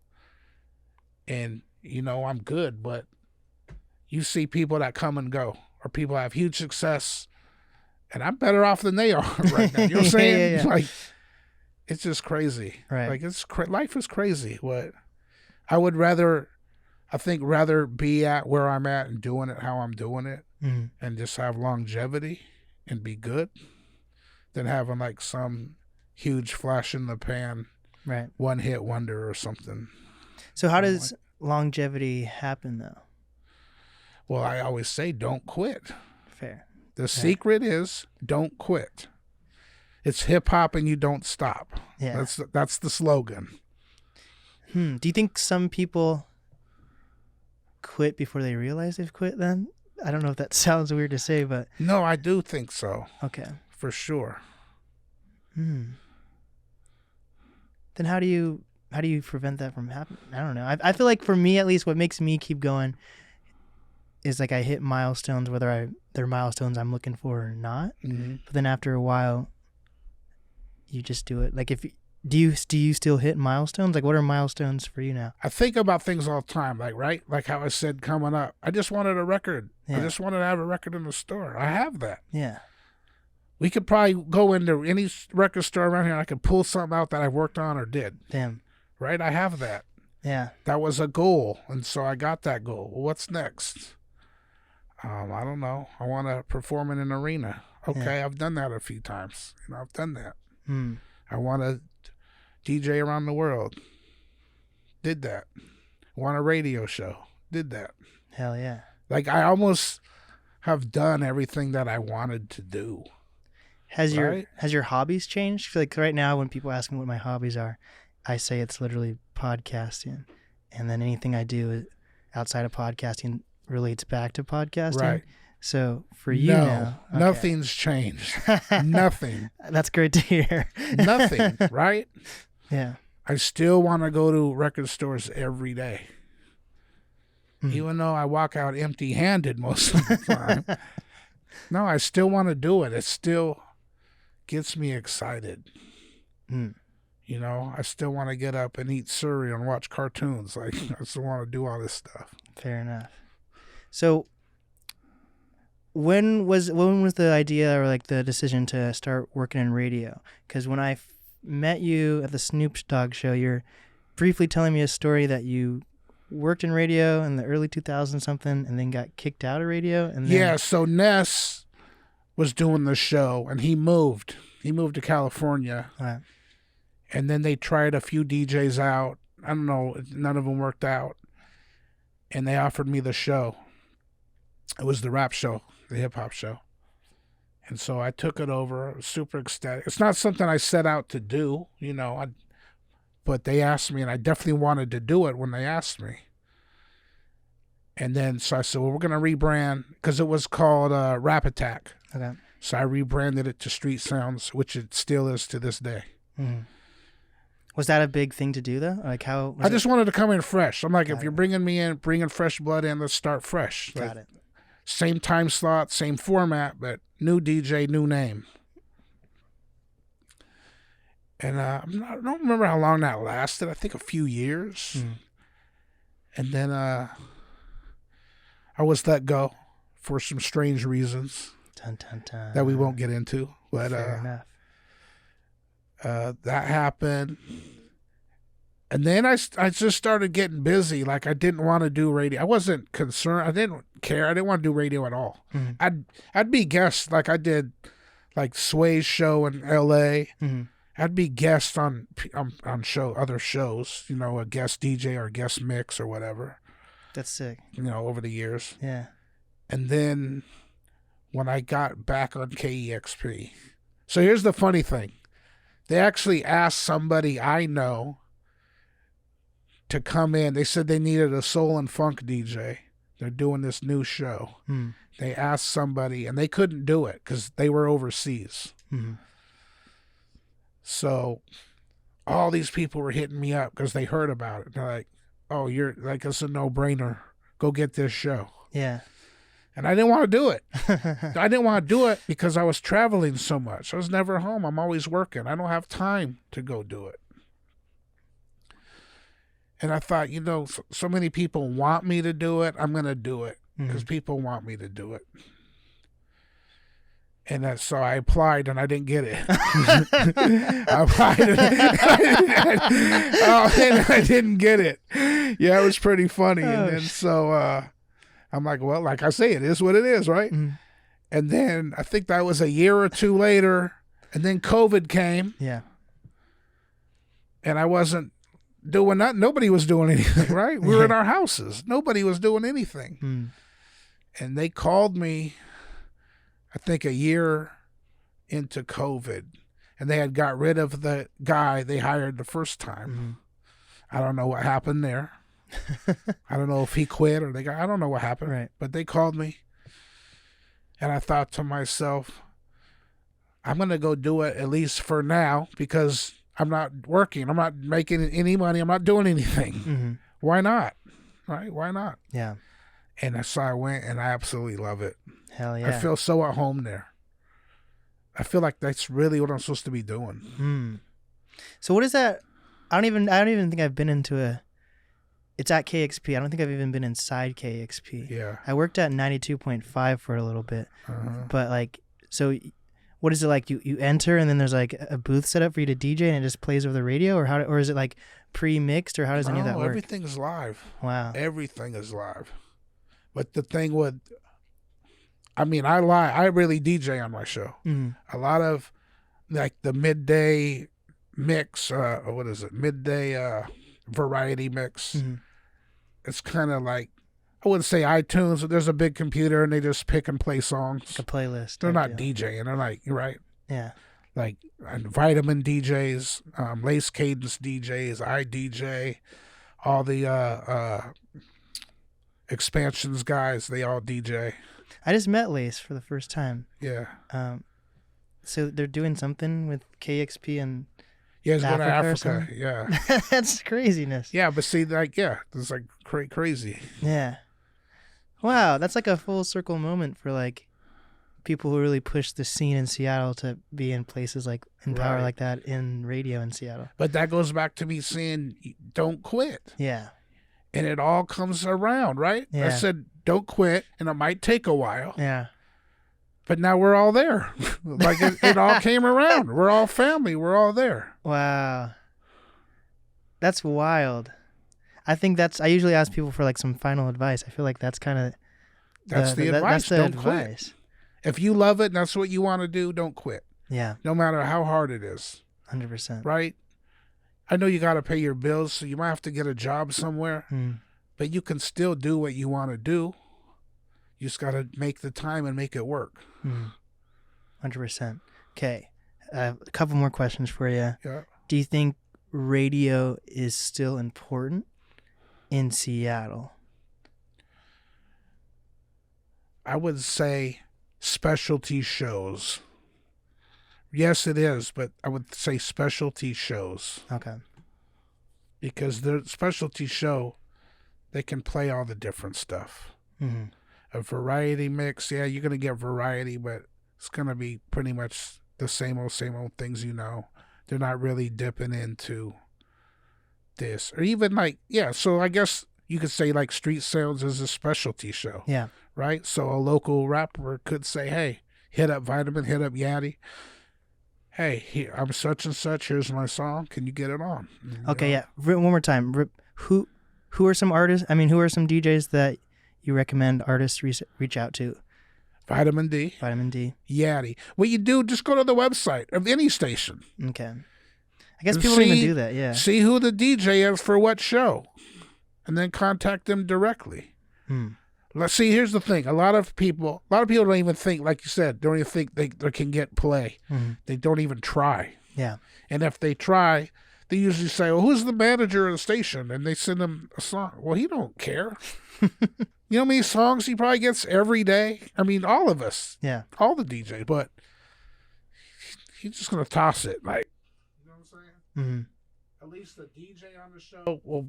B: And, I'm good, but you see people that come and go, or people have huge success, and I'm better off than they are right now. You know what I'm saying?
A: Yeah.
B: Like, it's just crazy.
A: Right.
B: Like, life is crazy. What I would rather be at where I'm at and doing it how I'm doing it, and just have longevity and be good, than having like some huge flash in the pan,
A: right,
B: one hit wonder or something.
A: So how does longevity happen though?
B: Well, I always say don't quit.
A: Fair.
B: The secret is don't quit. It's hip hop and you don't stop.
A: Yeah.
B: That's the slogan.
A: Do you think some people quit before they realize they've quit then? I don't know if that sounds weird to say, but...
B: No, I do think so.
A: Okay.
B: For sure.
A: Then how do you prevent that from happening? I don't know. I feel like for me, at least, what makes me keep going is like I hit milestones, whether they're milestones I'm looking for or not. Mm-hmm. But then after a while, you just do it. Like do you still hit milestones? Like what are milestones for you now?
B: I think about things all the time, like, right? Like how I said coming up, I just wanted a record. Yeah. I just wanted to have a record in the store. I have that.
A: Yeah.
B: We could probably go into any record store around here and I could pull something out that I worked on or did.
A: Damn.
B: Right? I have that.
A: Yeah.
B: That was a goal. And so I got that goal. Well, what's next? I don't know. I want to perform in an arena. Okay, yeah. I've done that a few times. I've done that. I want to DJ around the world. Did that. Want a radio show. Did that.
A: Hell yeah.
B: Like I almost have done everything that I wanted to do.
A: Has your hobbies changed? Like right now when people ask me what my hobbies are, I say it's literally podcasting. And then anything I do outside of podcasting relates back to podcasting. Right. So for you now, okay.
B: Nothing's changed. Nothing.
A: That's great to hear.
B: Nothing, right?
A: Yeah.
B: I still want to go to record stores every day. Even though I walk out empty-handed most of the time. No, I still want to do it. It still gets me excited. I still want to get up and eat cereal and watch cartoons. Like, I still want to do all this stuff.
A: Fair enough. So when was the idea or like the decision to start working in radio? Because when I met you at the Snoop Dogg show, you're briefly telling me a story that you worked in radio in the early 2000s something and then got kicked out of radio? And then...
B: Yeah, so Ness was doing the show, and he moved. He moved to California.
A: Right.
B: And then they tried a few DJs out. I don't know. None of them worked out. And they offered me the show. It was the rap show, the hip-hop show. And so I took it over. I was super ecstatic. It's not something I set out to do, but they asked me, and I definitely wanted to do it when they asked me. And then so I said, well, we're going to rebrand, because it was called Rap Attack.
A: Okay.
B: So I rebranded it to Street Sounds, which it still is to this day.
A: Mm-hmm. Was that a big thing to do, though? Like how?
B: I just wanted to come in fresh. I'm like, if you're bringing me in, bringing fresh blood in, let's start fresh.
A: Got it.
B: Same time slot, same format, but new DJ, new name. And I don't remember how long that lasted. I think a few years. Mm. And then I was let go for some strange reasons.
A: Dun, dun, dun.
B: That we won't get into. But
A: fair enough.
B: That happened. And then I just started getting busy. Like, I didn't want to do radio. I wasn't concerned. I didn't care. I didn't want to do radio at all. Mm-hmm. I'd be guest, like I did, like Sway's show in L.A. Mm-hmm. I'd be guest on other shows, a guest DJ or a guest mix or whatever.
A: That's sick.
B: Over the years.
A: Yeah.
B: And then when I got back on KEXP. So here's the funny thing. They actually asked somebody I know to come in. They said they needed a soul and funk DJ. They're doing this new show. Mm. They asked somebody, and they couldn't do it because they were overseas. Mm-hmm. So all these people were hitting me up because they heard about it. They're like, oh, you're like, it's a no-brainer. Go get this show.
A: Yeah.
B: And I didn't want to do it. I didn't want to do it because I was traveling so much. I was never home. I'm always working. I don't have time to go do it. And I thought, so many people want me to do it. I'm going to do it because people want me to do it. And so I applied and I didn't get it. I applied and I didn't get it. Yeah, it was pretty funny. And then so I'm like, well, like I say, it is what it is, right? Mm. And then I think that was a year or two later, and then COVID came.
A: Yeah.
B: And I wasn't doing that. Nobody was doing anything, right? We were in our houses. Nobody was doing anything. Mm. And they called me, I think, a year into COVID, and they had got rid of the guy they hired the first time. Mm. I don't know what happened there. I don't know if he quit or I don't know what happened.
A: Right.
B: But they called me, and I thought to myself, I'm going to go do it at least for now because I'm not working. I'm not making any money. I'm not doing anything. Mm-hmm. Why not? Right? Why not?
A: Yeah.
B: And so I went, and I absolutely love it.
A: Hell yeah.
B: I feel so at home there. I feel like that's really what I'm supposed to be doing.
A: Mm. So what is that? I don't even think I've been into it's at KEXP. I don't think I've even been inside KEXP.
B: Yeah.
A: I worked at 92.5 for a little bit. Uh-huh. But so what is it like? You enter and then there's like a booth set up for you to DJ and it just plays over the radio, or is it like pre-mixed, or how does any of that work?
B: Everything's live.
A: Wow.
B: Everything is live. But the thing I really DJ on my show. Mm-hmm. A lot of like the midday mix, midday variety mix. Mm-hmm. It's kind of like, I wouldn't say iTunes, but there's a big computer and they just pick and play songs.
A: Like a playlist.
B: They're not DJing. They're like, you're right.
A: Yeah.
B: Like Vitamin DJs, Lace Cadence DJs, I DJ, all the Expansions guys, they all DJ.
A: I just met Lace for the first time.
B: Yeah.
A: So they're doing something with KEXP and
B: he's going to Africa. Yeah.
A: That's craziness.
B: Yeah, but see, it's like crazy.
A: Yeah. Wow, that's like a full circle moment for like people who really push the scene in Seattle to be in places like in power like that in radio in Seattle.
B: But that goes back to me saying, don't quit.
A: Yeah.
B: And it all comes around, right?
A: Yeah.
B: I said, don't quit, and it might take a while.
A: Yeah.
B: But now we're all there. Like it all came around. We're all family. We're all there.
A: Wow. That's wild. I think I usually ask people for like some final advice. I feel like that's kind of
B: That's the advice.
A: That's the
B: Don't
A: advice.
B: quit. If you love it and that's what you want to do, don't quit.
A: Yeah.
B: No matter how hard it is.
A: 100%.
B: Right? I know you got to pay your bills, so you might have to get a job somewhere, but you can still do what you want to do. You just got to make the time and make it work.
A: 100%. Okay. A couple more questions for you.
B: Yeah.
A: Do you think radio is still important in Seattle?
B: I would say specialty shows. Yes, it is, but I would say specialty shows.
A: Okay.
B: Because the specialty show, they can play all the different stuff. A variety mix, yeah, you're going to get variety, but it's going to be pretty much the same old things you know. They're not really dipping into this. Or even like, yeah, so I guess you could say like Street Sounds is a specialty show.
A: Yeah.
B: Right? So a local rapper could say, hey, hit up Vitamin, hit up Yaddy. Hey, here, I'm such and such. Here's my song. Can you get it on?
A: Okay, yeah. One more time. Who are some artists? I mean, who are some DJs that you recommend artists reach out to?
B: Vitamin D.
A: Vitamin D.
B: Yaddy. What you do, just go to the website of any station.
A: Okay. I guess people don't even do that, yeah.
B: See who the DJ is for what show, and then contact them directly. Let's see, here's the thing. A lot of people don't even think, like you said, don't even think they can get play. They don't even try.
A: Yeah.
B: And if they try, they usually say, well, who's the manager of the station? And they send them a song. Well, he don't care. You know how many songs he probably gets every day? I mean, all of us.
A: Yeah.
B: All the DJs. But he's just going to toss it. Like, you know what I'm saying? At least the DJ on the show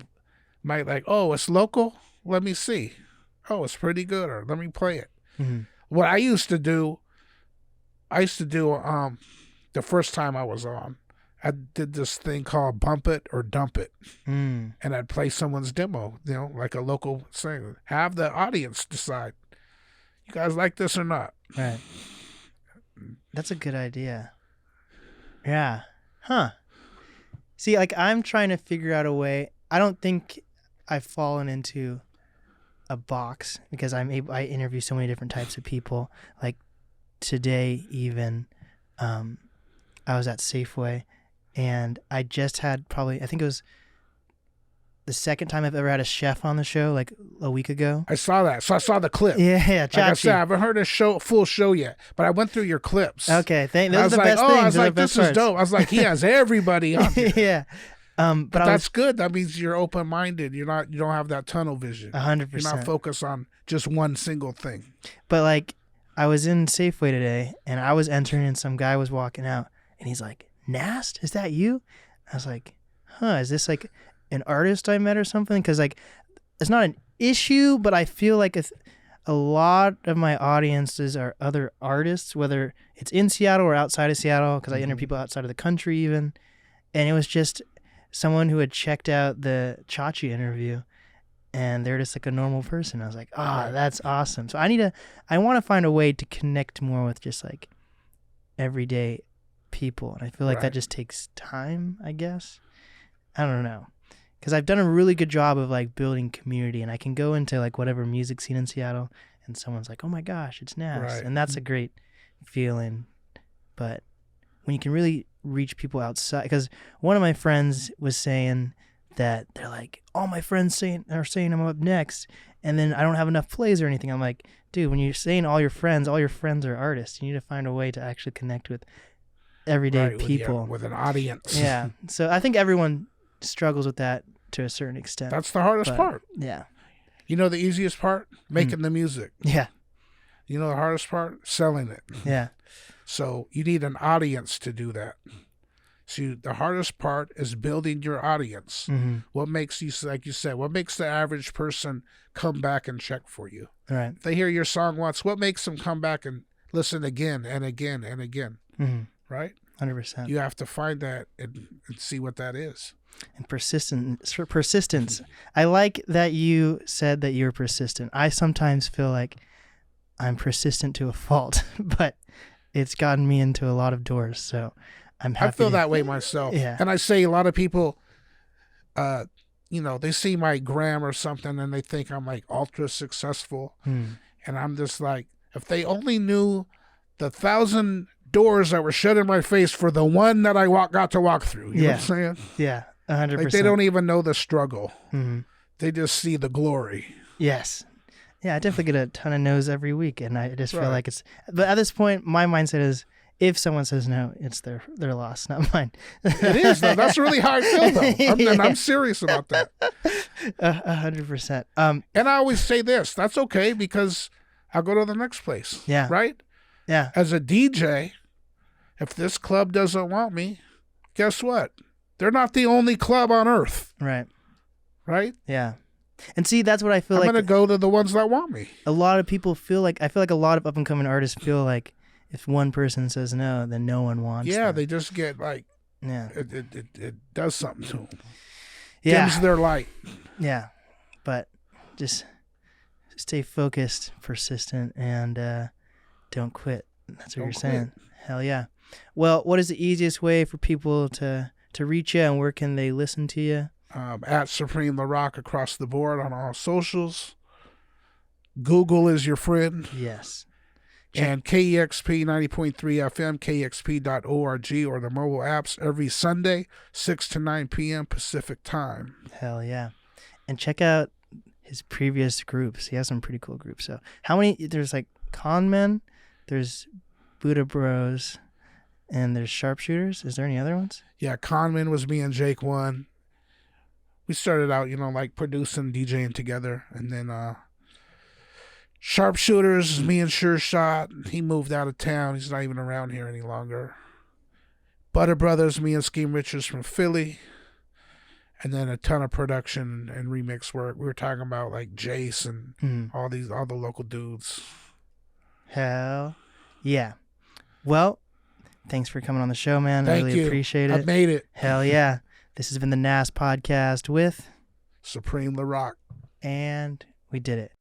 B: might like, oh, it's local? Let me see. Oh, it's pretty good, or let me play it. What I used to do the first time I was on, I did this thing called Bump It or Dump It. And I'd play someone's demo, you know, like a local singer. Have the audience decide, you guys like this or not.
A: Right. That's a good idea. Yeah. Huh. See, like I'm trying to figure out a way. I don't think I've fallen into a box because I interview so many different types of people. Like today even, I was at Safeway and I just had I think it was the second time I've ever had a chef on the show, like a week ago.
B: I saw that. So I saw the clip.
A: Yeah,
B: like I said, I haven't heard a full show yet, but I went through your clips.
A: Okay, those are the best things.
B: I was like, this is dope. I was like, he has everybody on here.
A: Yeah. But
B: that's good. That means you're open-minded. You don't have that tunnel vision.
A: 100%.
B: You're not focused on just one single thing.
A: But like, I was in Safeway today, and I was entering, and some guy was walking out, and he's like, "Nast, is that you?" I was like, "Huh? Is this like an artist I met or something?" Because like, it's not an issue, but I feel like a lot of my audiences are other artists, whether it's in Seattle or outside of Seattle, because I interview people outside of the country even, and it was just someone who had checked out the Chachi interview and they're just like a normal person. I was like, that's awesome. So I want to find a way to connect more with just like everyday people. And I feel like that just takes time, I guess. I don't know. Because I've done a really good job of like building community, and I can go into like whatever music scene in Seattle and someone's like, oh my gosh, it's NAST. Right. And that's a great feeling. But when you can really reach people outside, because one of my friends was saying that they're like, all my friends are saying I'm up next, and then I don't have enough plays or anything. I'm like, dude, when you're saying all your friends are artists. You need to find a way to actually connect with everyday people.
B: With an audience.
A: Yeah. So I think everyone struggles with that to a certain extent.
B: That's the hardest part.
A: Yeah.
B: You know the easiest part? Making the music.
A: Yeah.
B: You know the hardest part? Selling it.
A: Yeah.
B: So you need an audience to do that. See, the hardest part is building your audience. Mm-hmm. What makes you, like you said, what makes the average person come back and check for you?
A: Right.
B: If they hear your song once, what makes them come back and listen again and again and again? Mm-hmm. Right?
A: 100%.
B: You have to find that and see what that is.
A: And persistence. I like that you said that you're persistent. I sometimes feel like I'm persistent to a fault, but it's gotten me into a lot of doors. So I'm happy.
B: I feel that way myself.
A: Yeah.
B: And I say a lot of people, they see my gram or something and they think I'm like ultra successful. And I'm just like, if they only knew the 1,000 doors that were shut in my face for the one that I got to walk through. You know what I'm saying?
A: Yeah, 100%.
B: Like they don't even know the struggle. They just see the glory.
A: Yes. Yeah, I definitely get a ton of no's every week, and I just feel like it's... But at this point, my mindset is, if someone says no, it's their loss, not mine.
B: It is, though. That's really how I feel, though. And I'm serious about that.
A: 100%.
B: And I always say this, that's okay, because I'll go to the next place.
A: Yeah.
B: Right?
A: Yeah.
B: As a DJ, if this club doesn't want me, guess what? They're not the only club on earth.
A: Right.
B: Right?
A: Yeah. And see, that's what I feel
B: I'm
A: like.
B: I'm going to go to the ones that want me.
A: A lot of people feel like, I feel like a lot of up-and-coming artists feel like if one person says no, then no one wants them.
B: They just get like, it does something to them. Dims their light.
A: Yeah. But just stay focused, persistent, and don't quit. That's what you're saying. Hell yeah. Well, what is the easiest way for people to reach you, and where can they listen to you?
B: At Supreme La Rock across the board on all socials. Google is your friend.
A: Yes.
B: And KEXP 90.3 FM, KEXP.org, or the mobile apps every Sunday, 6 to 9 p.m. Pacific time.
A: Hell yeah. And check out his previous groups. He has some pretty cool groups. So how many? There's like Con Men, there's Buddha Bros, and there's Sharpshooters. Is there any other ones?
B: Yeah, Con Men was me and Jake one. We started out, like producing, DJing together. And then Sharpshooters, me and Sure Shot. He moved out of town. He's not even around here any longer. Butter Brothers, me and Scheme Richards from Philly. And then a ton of production and remix work. We were talking about like Jace and all the local dudes.
A: Hell yeah. Well, thanks for coming on the show, man.
B: Thank
A: I really
B: you.
A: appreciate it.
B: I made it.
A: Hell yeah. This has been the NAST podcast with
B: Supreme La Rock.
A: And we did it.